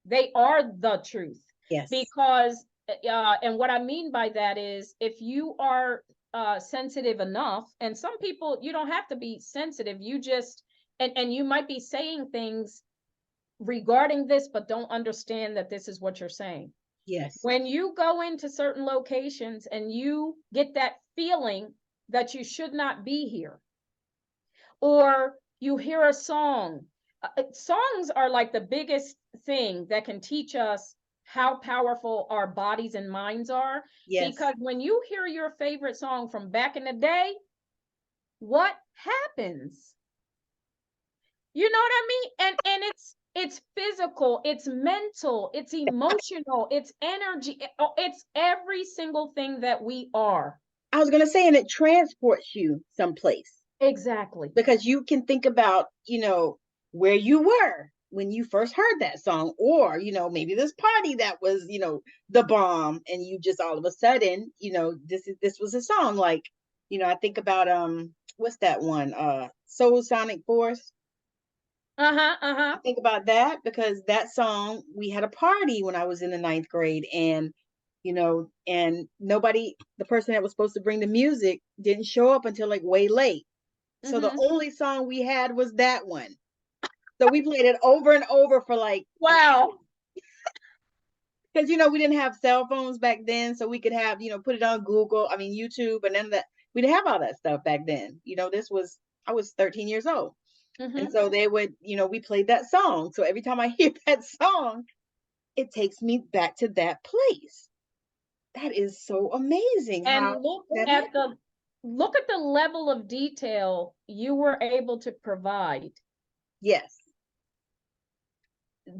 They are the truth. Yes. Because, and what I mean by that is, if you are sensitive enough, and some people, you don't have to be sensitive, you just, and you might be saying things regarding this, but don't understand that this is what you're saying. Yes. When you go into certain locations and you get that feeling that you should not be here, or You hear a song. Songs are like the biggest thing that can teach us how powerful our bodies and minds are. Yes. Because when you hear your favorite song from back in the day, what happens? You know what I mean? And it's physical, it's mental, it's emotional, it's energy, it's every single thing that we are. I was going to say, and it transports you someplace Exactly. because you can think about, where you were when you first heard that song, or, maybe this party that was, the bomb, and you just all of a sudden, this was a song like, I think about, what's that one? Soul Sonic Force. Uh-huh, I uh-huh. think about that because that song, we had a party when I was in the ninth grade, and nobody, the person that was supposed to bring the music didn't show up until like way late. So the Mm-hmm. only song we had was that one. So we played it over and over for like an hour. Wow. Because we didn't have cell phones back then, so we could have, put it on Google, I mean YouTube, and then that we didn't have all that stuff back then. This was I was 13 years old. And Mm-hmm. so they would, we played that song. So every time I hear that song, it takes me back to that place. That is so amazing And how that happened. look at the level of detail you were able to provide. Yes,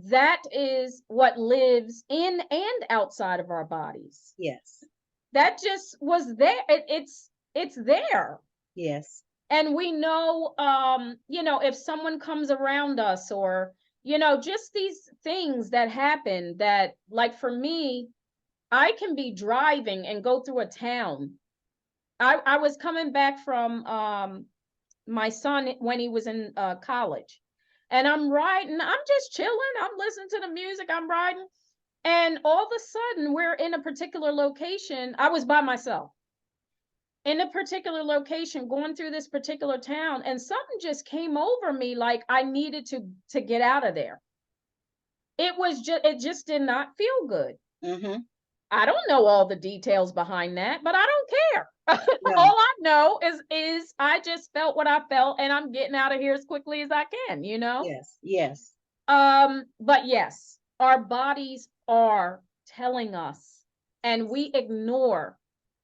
That is what lives in and outside of our bodies. yes, That just was there. It's there. yes, And we know, if someone comes around us, or just these things that happen, that, like, for me, I can be driving and go through a town. I was coming back from my son when he was in college, and I'm riding, I'm just chilling, I'm listening to the music, I'm riding, and all of a sudden we're in a particular location. I was by myself in a particular location going through this particular town, and something just came over me, like I needed to get out of there. It just did not feel good. mm-hmm. I don't know all the details behind that, but I don't care. No, All I know is I just felt what I felt, and I'm getting out of here as quickly as I can. yes, yes, But yes, our bodies are telling us, and we ignore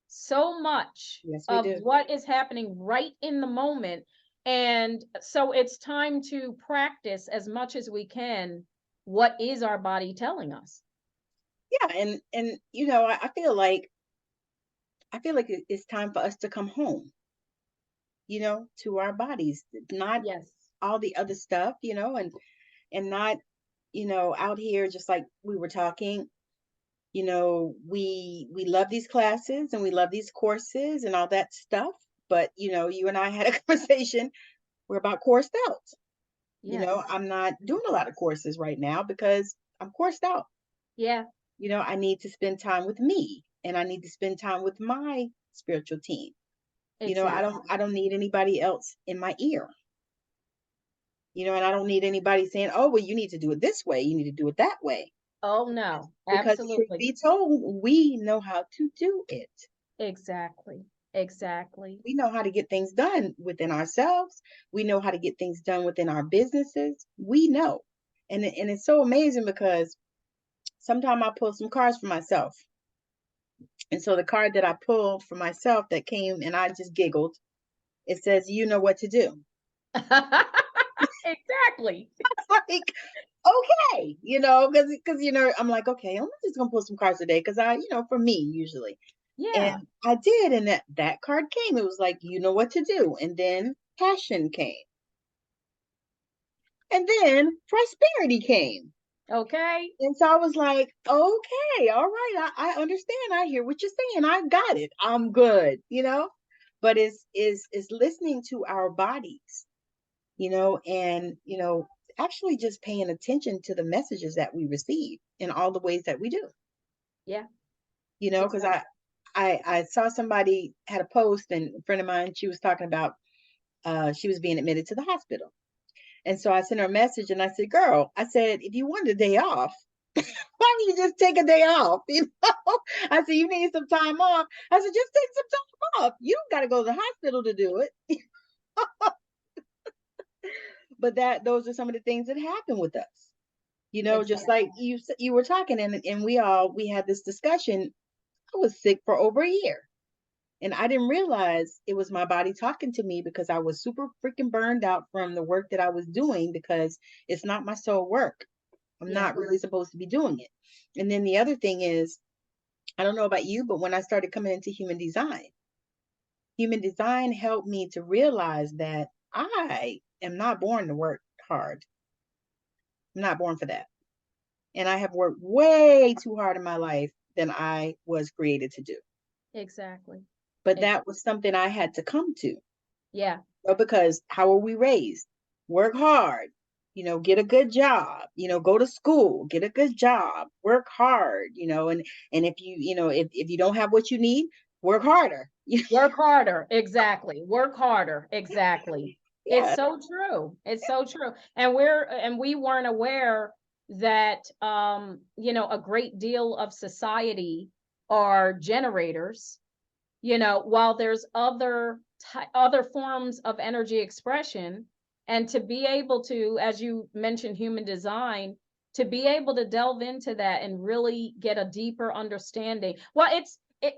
so much yes, we of do. what is happening right in the moment. And so it's time to practice as much as we can what is our body telling us. Yeah, and I feel like it's time for us to come home, to our bodies, not Yes. all the other stuff, and not, out here just like we were talking. We love these classes and we love these courses and all that stuff, but you and I had a conversation. We're about coursed out. Yes. I'm not doing a lot of courses right now because I'm coursed out. Yeah. I need to spend time with me, and I need to spend time with my spiritual team. I don't Exactly. I don't need anybody else in my ear. And I don't need anybody saying, "Oh, well, you need to do it this way. You need to do it that way." Oh no, Because truth absolutely. be told, we know how to do it. Exactly. Exactly. We know how to get things done within ourselves. We know how to get things done within our businesses. We know. And it's so amazing because sometimes I pull some cards for myself. And so the card that I pulled for myself that came, and I just giggled, it says, "You know what to do." Exactly. Like, okay, because I'm like, okay, I'm just gonna pull some cards today because for me usually. Yeah. And I did, and that card came. It was like, you know what to do. And then passion came. And then prosperity came. Okay. And so I was like, okay, all right, I understand. I hear what you're saying. I got it. I'm good. But it's listening to our bodies, and actually just paying attention to the messages that we receive in all the ways that we do. Yeah. Because Exactly. I saw somebody had a post, and a friend of mine, she was talking about she was being admitted to the hospital. And so I sent her a message and I said, "Girl," I said, "if you wanted a day off, why don't you just take a day off?" I said, "You need some time off." I said, "Just take some time off. You don't got to go to the hospital to do it." but those are some of the things that happen with us. Just like Exactly. you were talking, and we had this discussion. I was sick for over a year. And I didn't realize it was my body talking to me because I was super freaking burned out from the work that I was doing, because it's not my soul work. I'm Yeah. not really supposed to be doing it. And then the other thing is, I don't know about you, but when I started coming into human design helped me to realize that I am not born to work hard. I'm not born for that. And I have worked way too hard in my life than I was created to do. Exactly. But Ex- that was something I had to come to. yeah. Because how are we raised? Work hard, get a good job, go to school, get a good job, work hard, and if you don't have what you need, work harder. Work harder. Exactly. Work harder. Exactly. It's Yeah. so true. It's so true. And we weren't aware that a great deal of society are generators, while there's other forms of energy expression. And to be able to, as you mentioned, human design, to be able to delve into that and really get a deeper understanding. Well,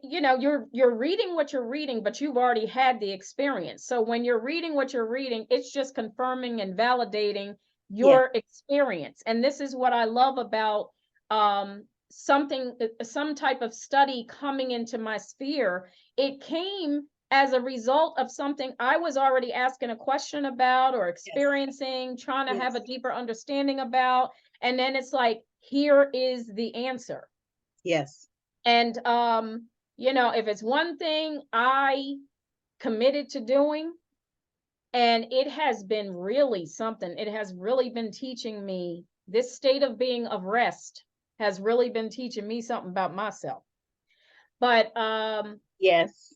you're reading what you're reading, but you've already had the experience. So when you're reading what you're reading, it's just confirming and validating Yeah. your experience. And this is what I love about some type of study coming into my sphere. It came as a result of something I was already asking a question about or Yes. experiencing, trying to have a Yes. deeper understanding about. And then it's like, here is the answer. Yes. And if it's one thing I committed to doing, and it has been really something, it has really been teaching me, this state of being of rest has really been teaching me something about myself. But Yes.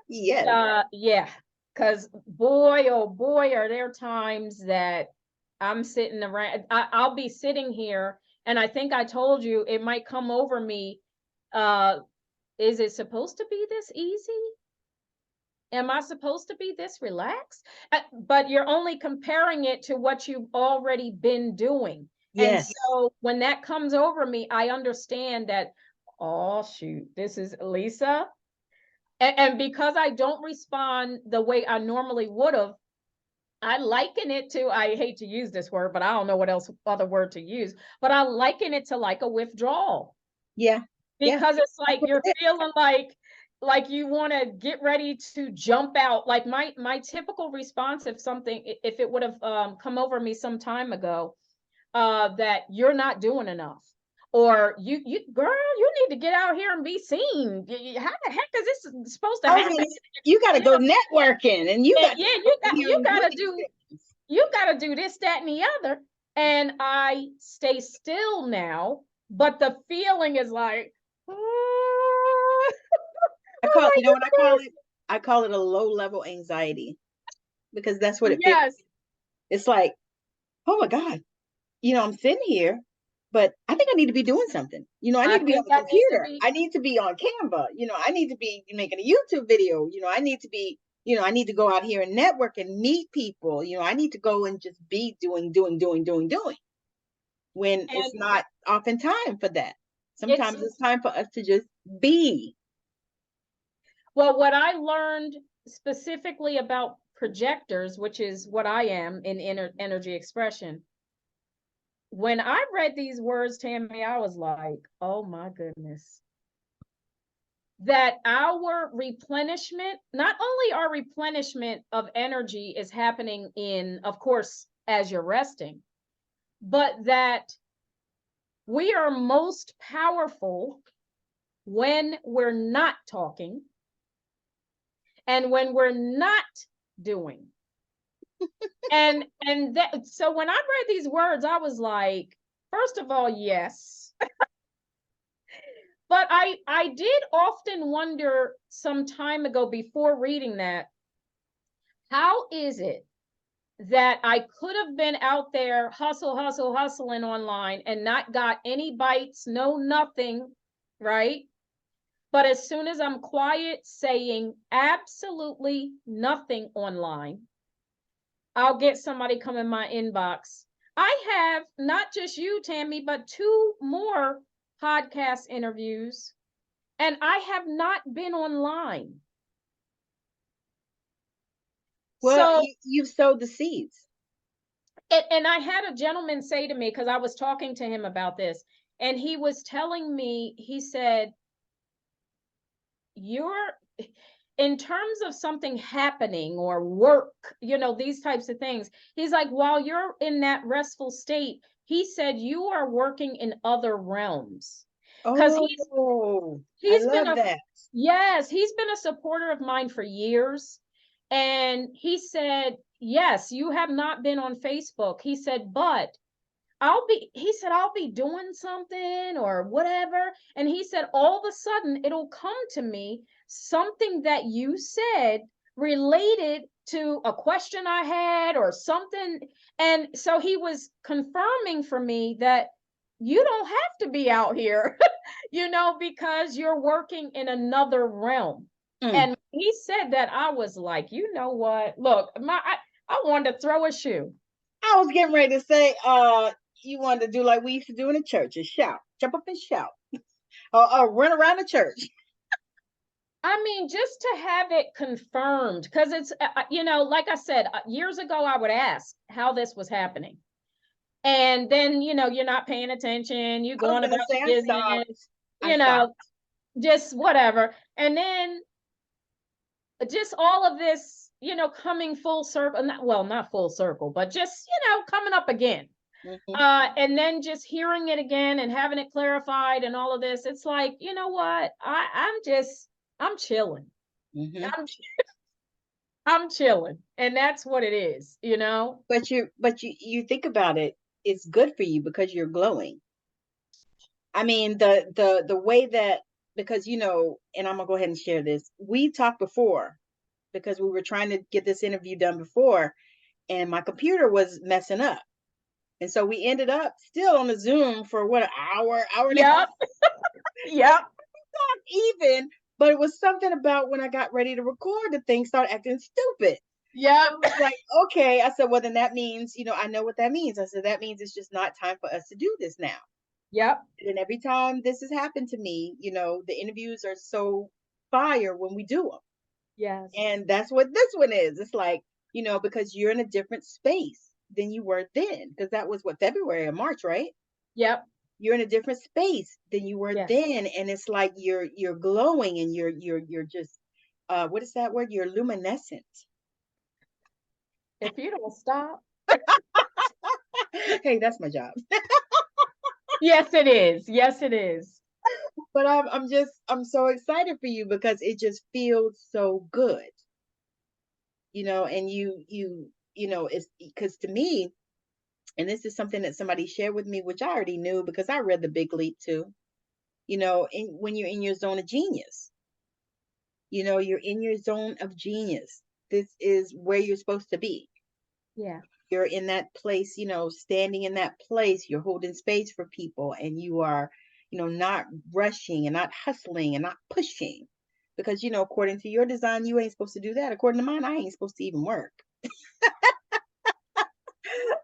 Yes. yeah, because boy, oh boy, are there times that I'm sitting around, I'll be sitting here, and I think I told you it might come over me. Uh, is it supposed to be this easy? Am I supposed to be this relaxed? But you're only comparing it to what you've already been doing. And Yes. so when that comes over me, I understand that, oh, shoot, this is Lisa. And because I don't respond the way I normally would have, I liken it to, I hate to use this word, but I don't know what else other word to use, but I liken it to like a withdrawal, Yeah. Yeah. because it's like That's what you're it is. feeling like you want to get ready to jump out. Like my typical response, if it would have come over me some time ago, that you're not doing enough, or you girl, you need to get out here and be seen. How the heck is this supposed to I was happen? gonna say, you got to You go know, networking, and you got to yeah, go out here and do these things. you got to do this, that, and the other. And I stay still now, but the feeling is like, oh my You know what I call goodness. it? I call it a low level anxiety, because that's what it feels. Yes, It's like, oh my God, I'm sitting here, but I think I need to be doing something. I I need to be on think the I need to computer. be. I need to be on Canva. I need to be making a YouTube video. I need to be, I need to go out here and network and meet people. I need to go and just be doing, when it's And not often time for that. it's, Sometimes it's time for us to just be. well, what I learned specifically about projectors, which is what I am in energy expression. When I read these words, Tammy, I was like, oh my goodness. That our replenishment, not only our replenishment of energy is happening in, of course, as you're resting, but that we are most powerful when we're not talking and when we're not doing. And that, so when I read these words, I was like, first of all, yes. But I did often wonder some time ago before reading that, how is it that I could have been out there hustling online and not got any bites, no nothing, right? But as soon as I'm quiet, saying absolutely nothing online, I'll get somebody come in my inbox. I have not just you, Tammy, but 2 more podcast interviews, and I have not been online. Well, So, you've sowed the seeds. and I had a gentleman say to me, because I was talking to him about this, and he was telling me, he said, you're, in terms of something happening or work, these types of things, he's like, while you're in that restful state, he said, you are working in other realms. Because Oh, I he's been love a that. yes, he's been a supporter of mine for years. And he said, yes, you have not been on Facebook. He said, but he said, I'll be doing something or whatever. And he said, all of a sudden, it'll come to me something that you said related to a question I had or something. And so he was confirming for me that you don't have to be out here, because you're working in another realm. Mm. And he said that, I was like, you know what? Look, I wanted to throw a shoe. I was getting ready to say, you wanted to do like we used to do in the church and shout, jump up and shout, or run around the church. I mean, just to have it confirmed, because it's, like I said, years ago, I would ask how this was happening. And then, you're not paying attention, you I was going about gonna say, I your stopped. business, I stopped. just whatever. And then just all of this, coming full circle, not full circle, but just, coming up again. Mm-hmm. And then just hearing it again and having it clarified and all of this, it's like, you know what? I'm chilling. Mm-hmm. I'm I'm chilling. And that's what it is. But you think about it, it's good for you because you're glowing. I mean, the way that, because and I'm gonna go ahead and share this. We talked before because we were trying to get this interview done before, and my computer was messing up. And so we ended up still on the Zoom for what, an hour and a half Yep. Yep. even. But it was something about when I got ready to record, the thing started acting stupid. I Yep. was like, okay. I said, well, then that means, I know what that means. I said, that means it's just not time for us to do this now. Yep. And every time this has happened to me, the interviews are so fire when we do them. Yes. And that's what this one is. It's like, because you're in a different space than you were then. Because that was what, February or March, right? Yep. You're in a different space than you were Yes. then. And it's like you're glowing and you're just what is that word? You're luminescent. If you don't stop. Hey, that's my job. Yes, it is. Yes, it is. But I'm so excited for you because it just feels so good. And it's because to me, and this is something that somebody shared with me, which I already knew because I read The Big Leap too. When you're in your zone of genius, you're in your zone of genius. This is where you're supposed to be. Yeah. You're in that place, standing in that place, you're holding space for people, and you are, not rushing and not hustling and not pushing. Because, according to your design, you ain't supposed to do that. According to mine, I ain't supposed to even work.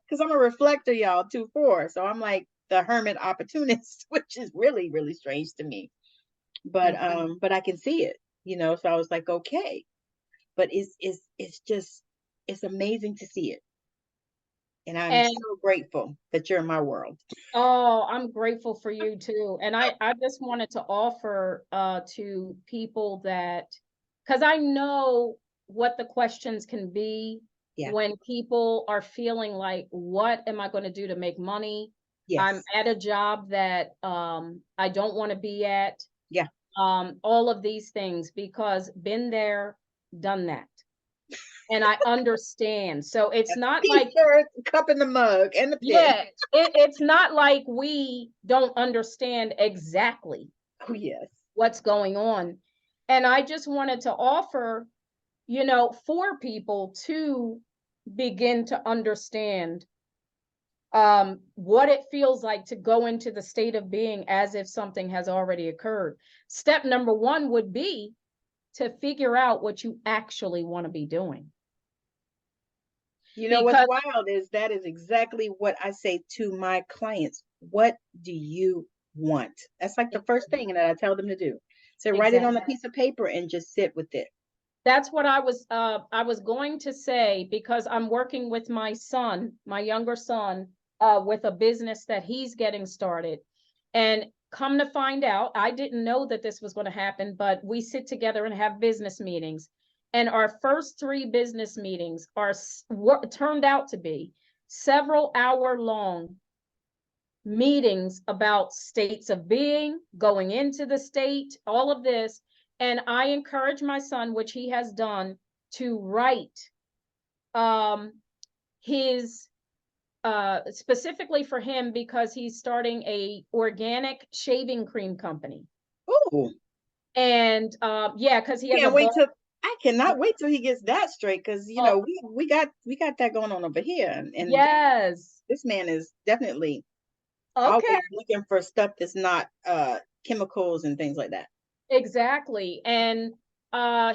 Because I'm a reflector, y'all, 2-4. So I'm like the hermit opportunist, which is really, really strange to me. But Mhm. but I can see it, so I was like, okay. But it's just, it's amazing to see it. And I'm And so grateful that you're in my world. oh, I'm grateful for you too. And I just wanted to offer to people that, because I know what the questions can be Yeah. when people are feeling like, what am I going to do to make money? I'm Yes. at a job that I don't want to be at. Yeah. All of these things, because been there, done that. And I understand. So it's not like, T-shirt, cup in the mug, and the pen. yeah, it's not like we don't understand exactly Oh yes. what's going on. And I just wanted to offer, for people to begin to understand what it feels like to go into the state of being as if something has already occurred. Step number one would be to figure out what you actually want to be doing. You know what's because wild is that is exactly what I say to my clients. What do you want? That's like the first thing that I tell them to do. So write it on a exactly. piece of paper and just sit with it. That's what I was going to say, because I'm working with my son, my younger son, with a business that he's getting started. And come to find out, I didn't know that this was going to happen, but we sit together and have business meetings. And our first three business meetings are turned out to be several hour long meetings about states of being, going into the state, all of this. And I encourage my son, which he has done, to write um, his specifically for him, because he's starting a organic shaving cream company. Oh, And yeah, because he has a can't wait ball. till I cannot wait till he gets that straight because Oh, we got that going on over here, and yes. this man is definitely Okay. always looking for stuff that's not chemicals and things like that. Exactly. And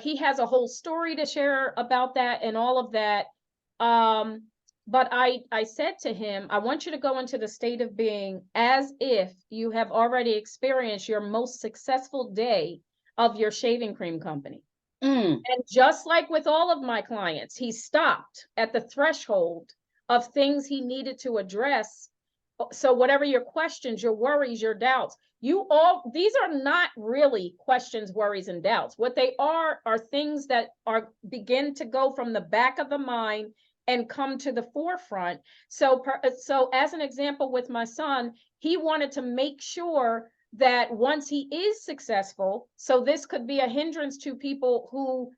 he has a whole story to share about that and all of that. Um, but I said to him, I want you to go into the state of being as if you have already experienced your most successful day of your shaving cream company. Mm. And just like with all of my clients, he stopped at the threshold of things he needed to address. So whatever your questions, your worries, your doubts, these are not really questions, worries, and doubts. What they are things that are begin to go from the back of the mind and come to the forefront. So as an example with my son, he wanted to make sure that once he is successful, so this could be a hindrance to people who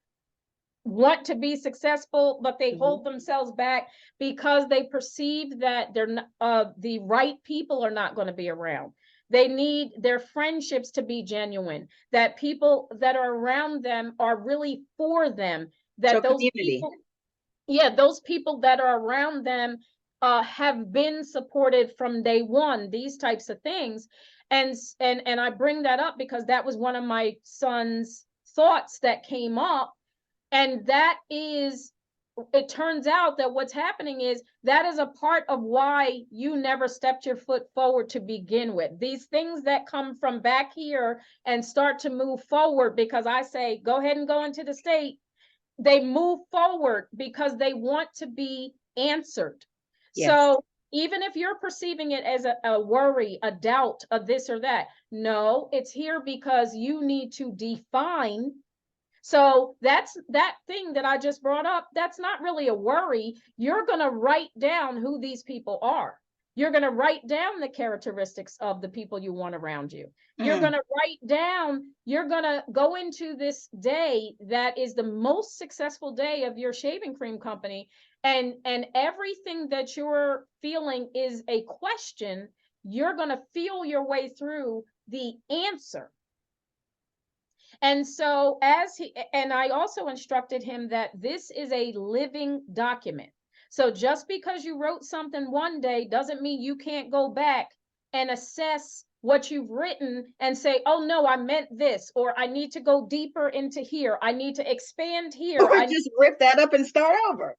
want to be successful, but they Hmm. hold themselves back because they perceive that they're not, the right people are not going to be around. They need their friendships to be genuine, that people that are around them are really for them, So that those community. people, yeah, those people that are around them have been supported from day one, these types of things. And I bring that up because that was one of my son's thoughts that came up. And that is, it turns out that what's happening is that is a part of why you never stepped your foot forward to begin with. These things that come from back here and start to move forward, because I say, go ahead and go into the state, they move forward because they want to be answered. Yes. So even if you're perceiving it as a worry, a doubt, a this or that, no, it's here because you need to define. So that's that thing that I just brought up. That's not really a worry. You're going to write down who these people are. You're going to write down the characteristics of the people you want around you. You're going Mm. to write down, you're going to go into this day that is the most successful day of your shaving cream company. And everything that you're feeling is a question. You're going to feel your way through the answer. And so and I also instructed him that this is a living document. So just because you wrote something one day doesn't mean you can't go back and assess what you've written and say, oh no, I meant this, or I need to go deeper into here. I need to expand here. Or just rip that up and start over.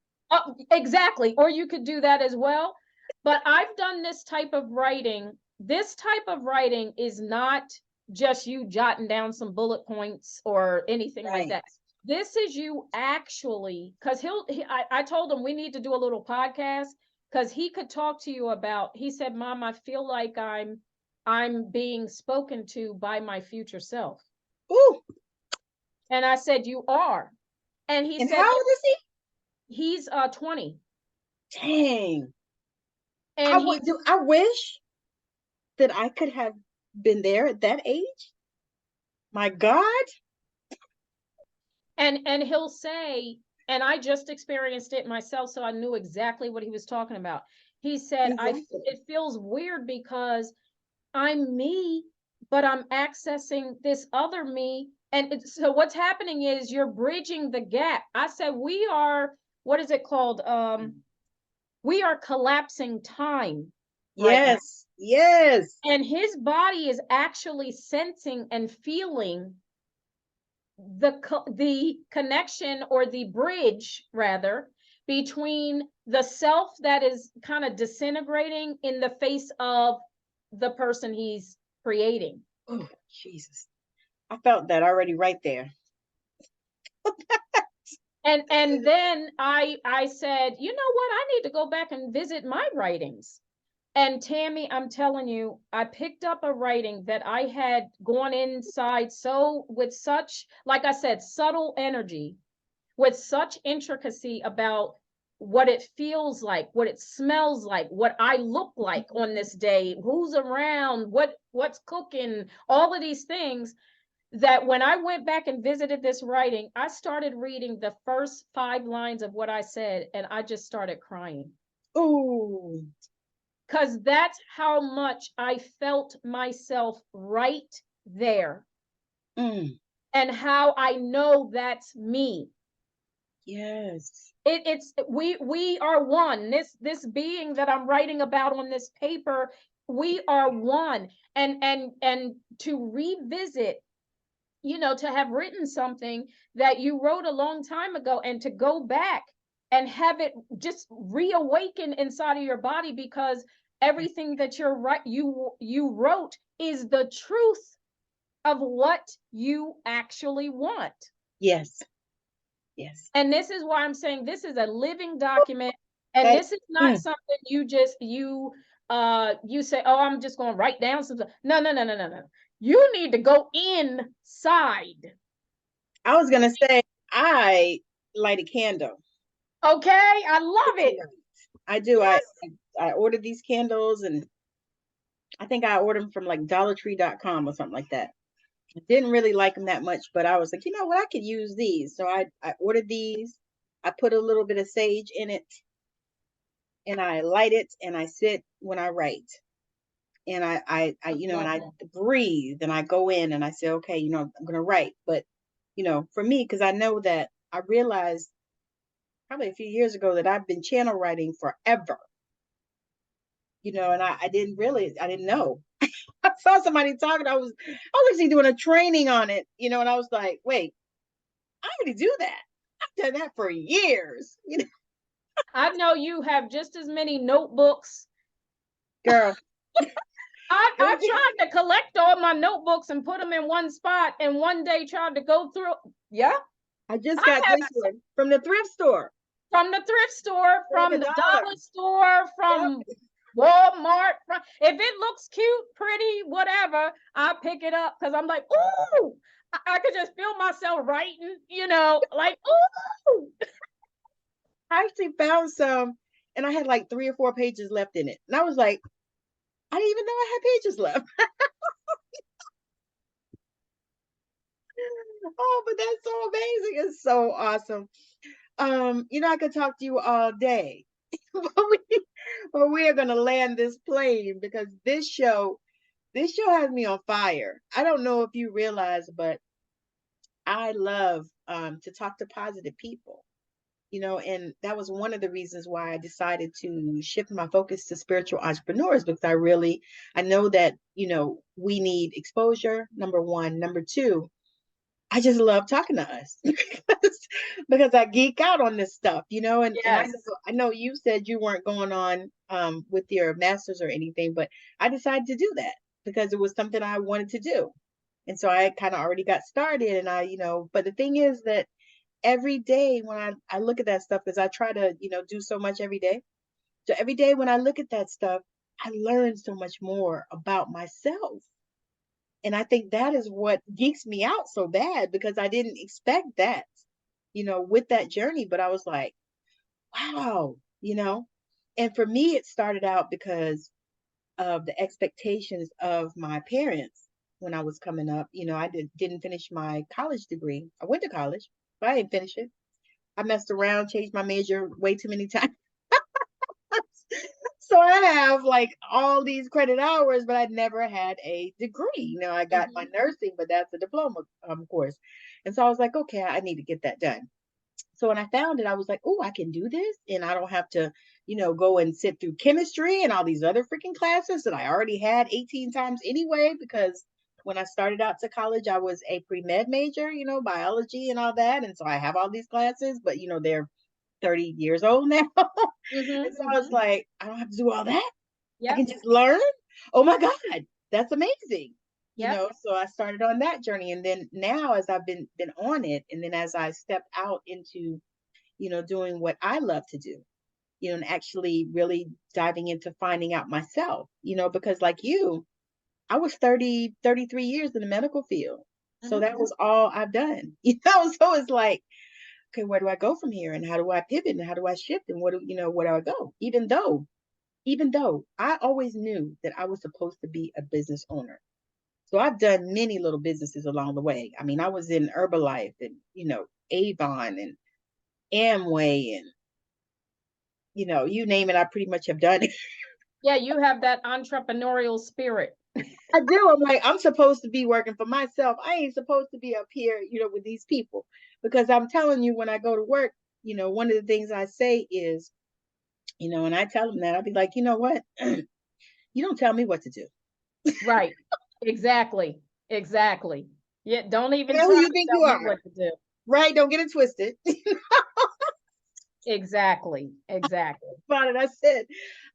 Exactly. Or you could do that as well. But I've done this type of writing. This type of writing is not just you jotting down some bullet points or anything like Right. that. This is you actually, because I told him we need to do a little podcast because he could talk to you about, he said, Mom, I feel like I'm being spoken to by my future self. Ooh. And I said, you are. And he And said, how old is he? he's 20. Dang. I And would do. I wish that I could have been there at that age. My God. and he'll say, and I just experienced it myself, so I knew exactly what he was talking about. He said, Exactly. it feels weird because I'm me, but I'm accessing this other me. And so what's happening is you're bridging the gap. I said, we are, what is it called? We are collapsing time right now. Yes. Yes. And his body is actually sensing and feeling the connection, or the bridge rather, between the self that is kind of disintegrating in the face of the person he's creating. Oh, Jesus. I felt that already right there. And then I said, you know what? I need to go back and visit my writings. And Tammi, I'm telling you, I picked up a writing that I had gone inside so with such, like I said, subtle energy, with such intricacy about what it feels like, what it smells like, what I look like on this day, who's around, what's cooking, all of these things, that when I went back and visited this writing, I started reading the first 5 lines of what I said, and I just started crying. Oh, Because that's how much I felt myself right there. mm, And how I know that's me. yes. It's we are one. This being that I'm writing about on this paper, we are one. And to revisit, to have written something that you wrote a long time ago, and to go back and have it just reawaken inside of your body, because everything that you wrote is the truth of what you actually want. Yes. Yes. And this is why I'm saying this is a living document, and That, this is not mm, something you say, oh, I'm just going to write down something. No, no, no, no, no, no. You need to go inside. I was gonna say I light a candle. Okay, I love it. I do. Yes. I ordered these candles, and I think I ordered them from like DollarTree.com or something like that. I didn't really like them that much, but I was like, you know what, I could use these. So I ordered these. I put a little bit of sage in it, and I light it, and I sit when I write. And and I breathe, and I go in, and I say, okay, I'm gonna write. But for me, because I know that I realized probably a few years ago that I've been channel writing forever. And I didn't know. I saw somebody talking. I was actually doing a training on it, and I was like, wait, I already do that. I've done that for years, I know you have just as many notebooks. girl. I tried to collect all my notebooks and put them in one spot, and one day tried to go through. Yeah, I just I got have this one from the thrift store from the thrift store, for like from a the dollar. dollar store, Yep. from Walmart. If it looks cute, pretty, whatever, I pick it up because I'm like, ooh, I could just feel myself writing, like, ooh. I actually found some, and I had like 3 or 4 pages left in it, and I was like, I didn't even know I had pages left. Oh, but that's so amazing! It's so awesome. I could talk to you all day, but we are gonna land this plane because this show has me on fire. I don't know if you realize, but I love to talk to positive people. And that was one of the reasons why I decided to shift my focus to spiritual entrepreneurs, because I know that, we need exposure, number one. Number two, I just love talking to us because I geek out on this stuff, and Yes. I know you said you weren't going on with your masters or anything, but I decided to do that because it was something I wanted to do. And so I kind of already got started, and but the thing is that every day when I look at that stuff, because I try to, do so much every day. So every day when I look at that stuff, I learn so much more about myself. And I think that is what geeks me out so bad, because I didn't expect that, with that journey. But I was like, wow. And for me, it started out because of the expectations of my parents when I was coming up. I didn't finish my college degree. I went to college, but I didn't finish it. I messed around, changed my major way too many times. So I have like all these credit hours, but I never had a degree. I got my nursing, but that's a diploma course. And so I was like, okay, I need to get that done. So when I found it, I was like, oh, I can do this. And I don't have to, go and sit through chemistry and all these other freaking classes that I already had 18 times anyway, because when I started out to college, I was a pre-med major, biology and all that. And so I have all these classes, but, they're 30 years old now. Mhm, And so I was mhm. like, I don't have to do all that. I Yep, can just learn. Oh my God, that's amazing. yep. So I started on that journey. And then now as I've been on it, and then as I stepped out into, doing what I love to do, and actually really diving into finding out myself, because like you, I was 33 years in the medical field. So Mhm. that was all I've done. So it's like, okay, where do I go from here? And how do I pivot? And how do I shift? And where do I go? Even though I always knew that I was supposed to be a business owner. So I've done many little businesses along the way. I mean, I was in Herbalife and, Avon and Amway and, you name it, I pretty much have done it. Yeah, you have that entrepreneurial spirit. I do. I'm like, I'm supposed to be working for myself. I ain't supposed to be up here, with these people. Because I'm telling you, when I go to work, one of the things I say is, and I tell them that, I'll be like, you know what? You don't tell me what to do. Right. Exactly. Exactly. Yeah, don't even Tell who try you to think tell you me are. what to do. Right? Don't get it twisted. Exactly. Exactly. About it. I said,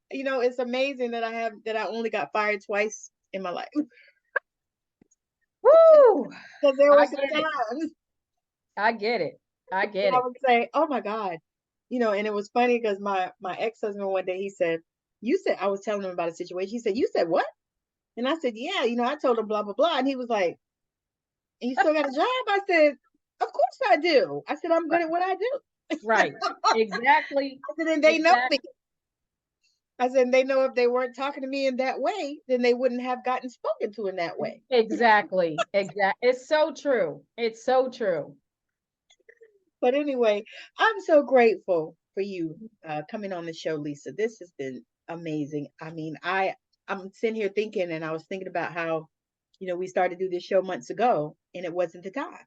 it's amazing that I only got fired twice in my life. Woo! Because there were I some get it. times I get it. I that get I it. would say, "Oh my God," and it was funny because my ex husband one day he said, "You said," I was telling him about a situation. He said, "You said what?" And I said, "Yeah, I told him blah blah blah," and he was like, "And you still got a job?" I said, "Of course I do." I said, "I'm good Right. at what I do." Right. Exactly. I said, "And they know me." Exactly. I said, "And they know if they weren't talking to me in that way, then they wouldn't have gotten spoken to in that way." Exactly. Exactly. It's so true. It's so true. But anyway, I'm so grateful for you coming on the show, Lisa. This has been amazing. I mean, I'm sitting here thinking, and I was thinking about how, we started to do this show months ago, and it wasn't the time.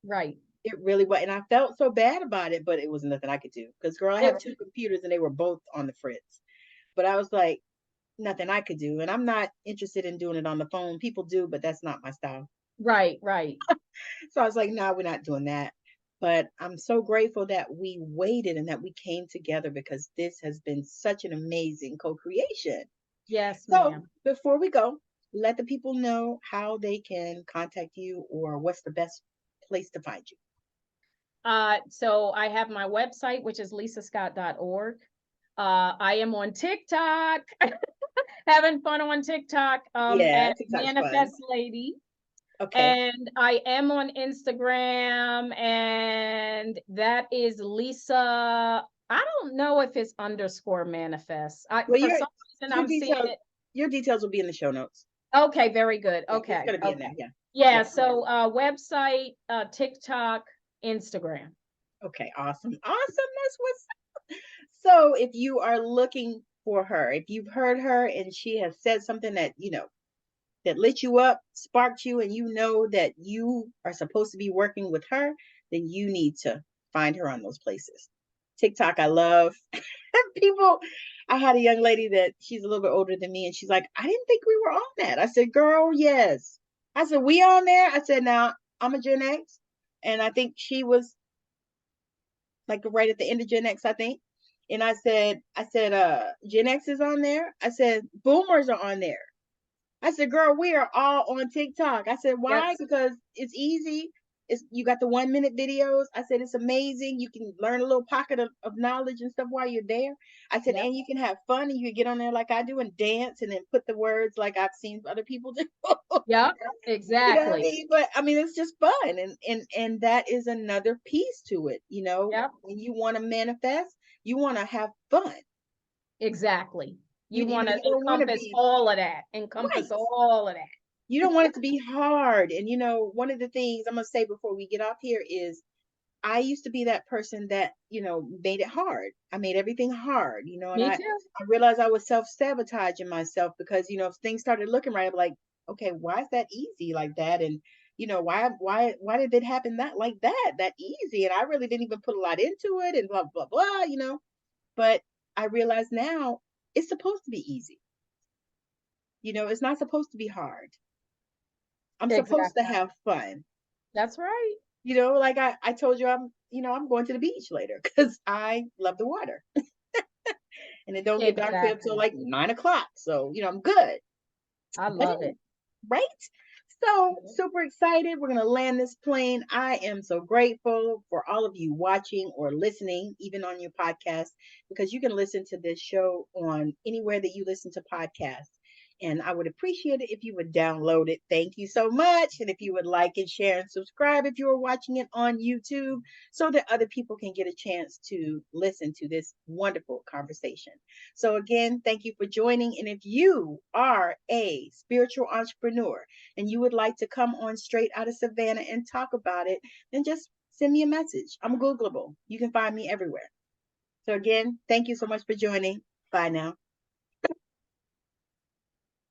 Right. It really was, and I felt so bad about it, but it was nothing I could do because, girl, I It, have two computers, and they were both on the fritz. But I was like, nothing I could do, and I'm not interested in doing it on the phone. People do, but that's not my style. right. Right. So I was like, no, we're not doing that. But I'm so grateful that we waited and that we came together because this has been such an amazing co creation. Yes, So ma'am. before we go, let the people know how they can contact you or what's the best place to find you. So I have my website, which is lisascott.org. I am on TikTok, having fun on TikTok, Yeah, at TikTok's fun. Manifest Lady. Okay. And I am on Instagram, and that is Lisa. I don't know if it's underscore manifest. Well, For some reason your I'm seeing details it. your details will be in the show notes. Okay, very good. Yeah, it's Okay, gonna be in there. okay. Yeah. Yeah, Yeah. so website, TikTok, Instagram. Okay, awesome. Awesome. That's what's so if you are looking for her, if you've heard her and she has said something that, that lit you up, sparked you, and you know that you are supposed to be working with her, then you need to find her on those places. TikTok, I love. People, I had a young lady that she's a little bit older than me, and she's like, I didn't think we were on that. I said, girl, yes. I said, we on there? I said, now I'm a Gen X, and I think she was like right at the end of Gen X, I think. And I said, Gen X is on there. I said, boomers are on there. I said, girl, we are all on TikTok. I said, why? Yes. Because it's easy. You got the 1 minute videos. I said, it's amazing. You can learn a little pocket of knowledge and stuff while you're there. I said, Yep. and you can have fun and you can get on there like I do and dance and then put the words like I've seen other people do. Yep. You know what I Exactly. mean? But I mean, it's just fun, and that is another piece to it. Yep. When you want to manifest, you want to have fun. Exactly. You You want to don't want to encompass be all of that. Encompass right. all of that. You don't want it to be hard. And one of the things I'm gonna say before we get off here is I used to be that person that, made it hard. I made everything hard, and Me I too. I realized I was self-sabotaging myself because, if things started looking right, I'm like, okay, why is that easy like that? And why did it happen that easy? And I really didn't even put a lot into it and blah blah blah. But I realize now it's supposed to be easy. It's not supposed to be hard. I'm supposed to Exactly. have fun. That's right. Like I told you, I'm going to the beach later because I love the water, and it don't get dark here until Exactly. like 9 o'clock. So, I'm good. I But love it. right? So Mhm. super excited. We're going to land this plane. I am so grateful for all of you watching or listening, even on your podcast, because you can listen to this show on anywhere that you listen to podcasts. And I would appreciate it if you would download it. Thank you so much. And if you would like and share and subscribe if you are watching it on YouTube, so that other people can get a chance to listen to this wonderful conversation. So, again, thank you for joining. And if you are a spiritual entrepreneur and you would like to come on Straight Out of Savannah and talk about it, then just send me a message. I'm Googleable. You can find me everywhere. So, again, thank you so much for joining. Bye now.